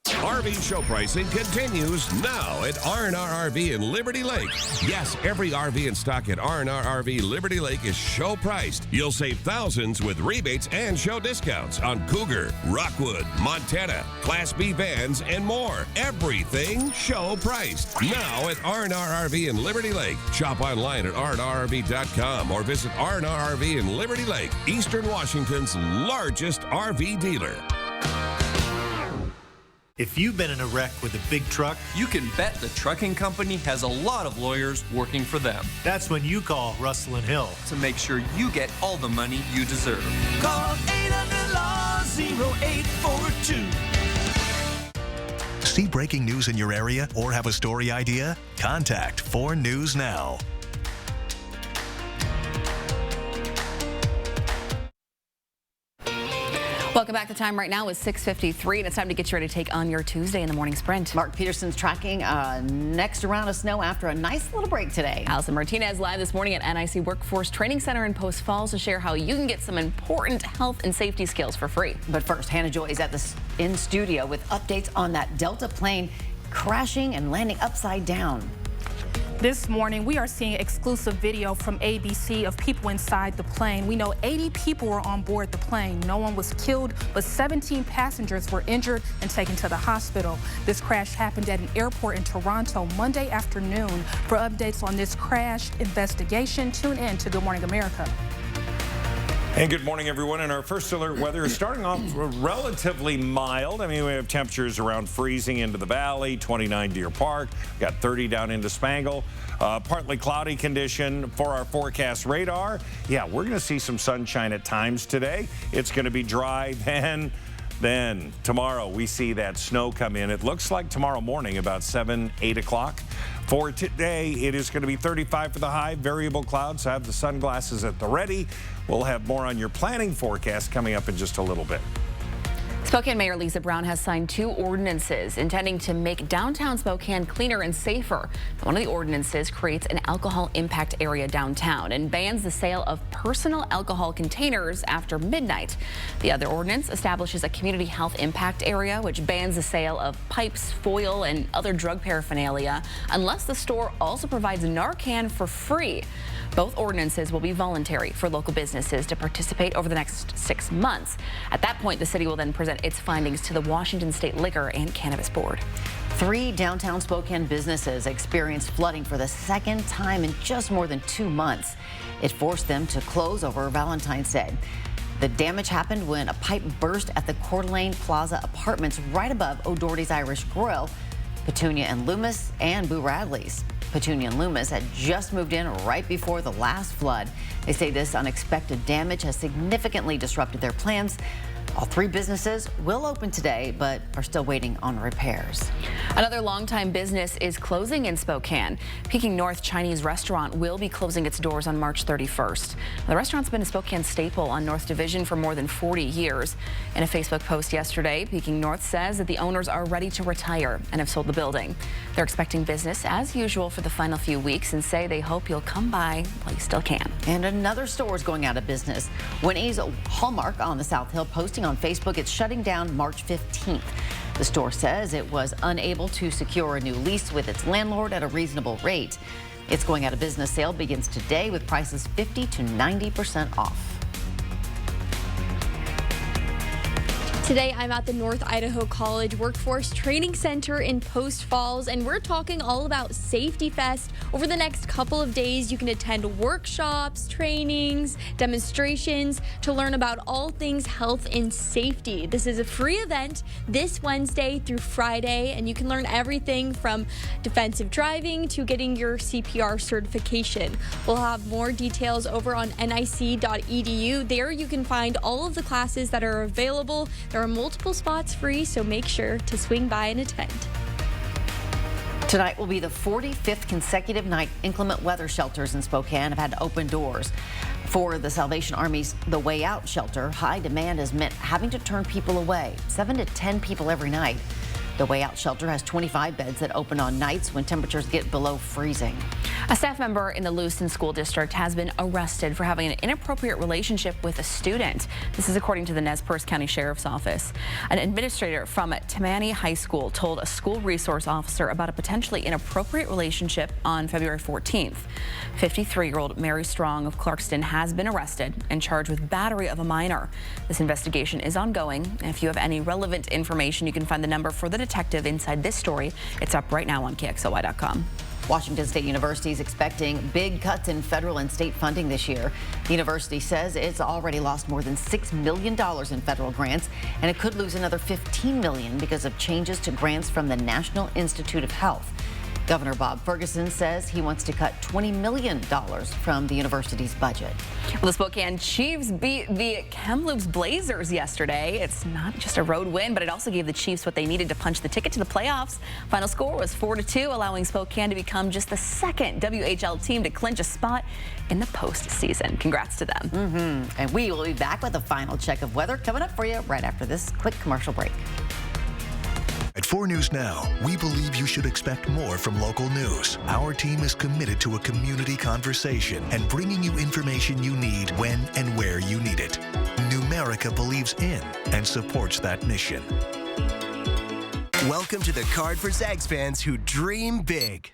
Speaker 26: RV show pricing continues now at R&R RV in Liberty Lake. Yes, every RV in stock at R&R RV Liberty Lake is show priced. You'll save thousands with rebates and show discounts on Cougar, Rockwood, Montana, Class B vans, and more. Everything show priced. Now at R&R RV in Liberty Lake. Shop online at rnrrv.com or visit R&R RV in Liberty Lake, Eastern Washington's largest RV dealer.
Speaker 21: If you've been in a wreck with a big truck,
Speaker 22: you can bet the trucking company has a lot of lawyers working for them.
Speaker 21: That's when you call Russell and Hill
Speaker 22: to make sure you get all the money you deserve. Call 800-LAW-0842.
Speaker 11: See breaking news in your area or have a story idea? Contact 4 News Now.
Speaker 2: Welcome back. The time right now is 6:53, and it's time to get you ready to take on your Tuesday in the morning sprint.
Speaker 1: Mark Peterson's tracking next round of snow after a nice little break today.
Speaker 2: Allison Martinez live this morning at NIC Workforce Training Center in Post Falls to share how you can get some important health and safety skills for free.
Speaker 1: But first, Hannah Joy is in studio with updates on that Delta plane crashing and landing upside down.
Speaker 28: This morning, we are seeing exclusive video from ABC of people inside the plane. We know 80 people were on board the plane. No one was killed, but 17 passengers were injured and taken to the hospital. This crash happened at an airport in Toronto Monday afternoon. For updates on this crash investigation, tune in to Good Morning America.
Speaker 3: And good morning, everyone. And our first alert weather is starting off relatively mild. I mean, we have temperatures around freezing into the valley, 29 Deer Park, got 30 down into Spangle. Partly cloudy condition for our forecast radar. Yeah, we're going to see some sunshine at times today. It's going to be dry. Then tomorrow we see that snow come in. It looks like tomorrow morning about 7, 8 o'clock. For today, it is going to be 35 for the high, variable clouds. Have the sunglasses at the ready. We'll have more on your planning forecast coming up in just a little bit.
Speaker 2: Spokane Mayor Lisa Brown has signed 2 ordinances intending to make downtown Spokane cleaner and safer. One of the ordinances creates an alcohol impact area downtown and bans the sale of personal alcohol containers after midnight. The other ordinance establishes a community health impact area, which bans the sale of pipes, foil, and other drug paraphernalia unless the store also provides Narcan for free. Both ordinances will be voluntary for local businesses to participate over the next 6 months. At that point, the city will then present its findings to the Washington State Liquor and Cannabis Board.
Speaker 1: 3 downtown Spokane businesses experienced flooding for the second time in just more than 2 months. It forced them to close over Valentine's Day. The damage happened when a pipe burst at the Coeur d'Alene Plaza Apartments right above O'Doherty's Irish Grill. Petunia and Loomis and Boo Radley's. Petunia and Loomis had just moved in right before the last flood. They say this unexpected damage has significantly disrupted their plans. All 3 businesses will open today, but are still waiting on repairs.
Speaker 2: Another longtime business is closing in Spokane. Peking North Chinese restaurant will be closing its doors on March 31st. The restaurant's been a Spokane staple on North Division for more than 40 years. In a Facebook post yesterday, Peking North says that the owners are ready to retire and have sold the building. They're expecting business as usual for the final few weeks and say they hope you'll come by while you still can.
Speaker 1: And another store is going out of business. Winnie's Hallmark on the South Hill posting on Facebook it's shutting down March 15th. The store says it was unable to secure a new lease with its landlord at a reasonable rate. Its going out of business sale begins today with prices 50 to 90% off.
Speaker 9: Today, I'm at the North Idaho College Workforce Training Center in Post Falls, and we're talking all about Safety Fest. Over the next couple of days, you can attend workshops, trainings, demonstrations to learn about all things health and safety. This is a free event this Wednesday through Friday, and you can learn everything from defensive driving to getting your CPR certification. We'll have more details over on nic.edu. There you can find all of the classes that are available. There are multiple spots free, so make sure to swing by and attend.
Speaker 1: Tonight will be the 45th consecutive night inclement weather shelters in Spokane have had to open doors. For the Salvation Army's The Way Out shelter, high demand has meant having to turn people away, 7 to 10 people every night. The Way Out shelter has 25 beds that open on nights when temperatures get below freezing.
Speaker 2: A staff member in the Lewiston School District has been arrested for having an inappropriate relationship with a student. This is according to the Nez Perce County Sheriff's Office. An administrator from Tammany High School told a school resource officer about a potentially inappropriate relationship on February 14th. 53-year-old Mary Strong of Clarkston has been arrested and charged with battery of a minor. This investigation is ongoing. And if you have any relevant information, you can find the number for the detective inside this story. It's up right now on KXLY.com.
Speaker 1: Washington State University is expecting big cuts in federal and state funding this year. The university says it's already lost more than $6 million in federal grants, and it could lose another $15 million because of changes to grants from the National Institute of Health. Governor Bob Ferguson says he wants to cut $20 million from the university's budget.
Speaker 2: Well, the Spokane Chiefs beat the Kamloops Blazers yesterday. It's not just a road win, but it also gave the Chiefs what they needed to punch the ticket to the playoffs. Final score was 4-2, allowing Spokane to become just the second WHL team to clinch a spot in the postseason. Congrats to them.
Speaker 1: And we will be back with a final check of weather coming up for you right after this quick commercial break.
Speaker 11: At 4 News Now, we believe you should expect more from local news. Our team is committed to a community conversation and bringing you information you need when and where you need it. Numerica believes in and supports that mission.
Speaker 8: Welcome to the card for Zags fans who dream big.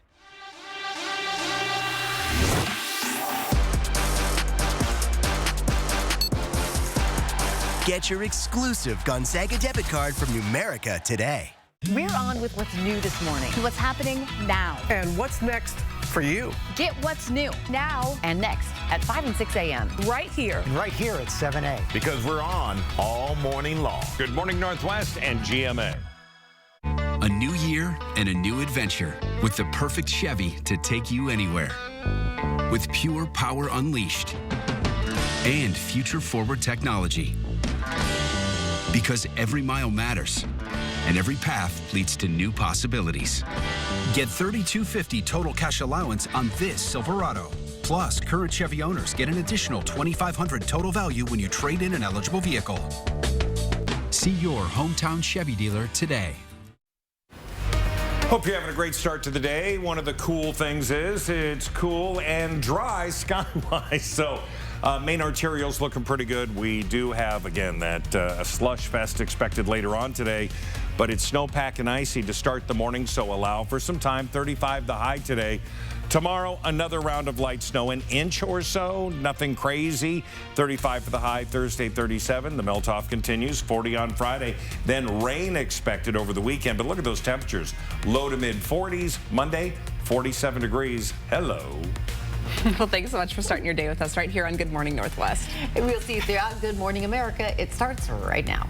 Speaker 8: Get your exclusive Gonzaga debit card from Numerica today.
Speaker 1: We're on with what's new this morning.
Speaker 24: What's happening now?
Speaker 25: And what's next for you?
Speaker 24: Get what's new now.
Speaker 1: And next at 5 and 6 a.m.
Speaker 24: Right here.
Speaker 12: And right here at 7A.
Speaker 3: Because we're on all morning long. Good morning, Northwest and GMA.
Speaker 6: A new year and a new adventure with the perfect Chevy to take you anywhere. With pure power unleashed and future-forward technology. Because every mile matters and every path leads to new possibilities.
Speaker 19: Get $3,250 total cash allowance on this Silverado. Plus, current Chevy owners get an additional $2,500 total value when you trade in an eligible vehicle.
Speaker 6: See your hometown Chevy dealer today.
Speaker 3: Hope you're having a great start to the day. One of the cool things is it's cool and dry skywise. So main arterial's looking pretty good. We do have, again, that a slush fest expected later on today. But it's snowpack and icy to start the morning, so allow for some time. 35 the high today. Tomorrow, another round of light snow, an inch or so, nothing crazy. 35 for the high, Thursday 37. The melt-off continues, 40 on Friday. Then rain expected over the weekend, but look at those temperatures. Low to mid-40s, Monday, 47 degrees. Hello.
Speaker 2: Well, thanks so much for starting your day with us right here on Good Morning Northwest.
Speaker 1: And we'll see you throughout Good Morning America. It starts right now.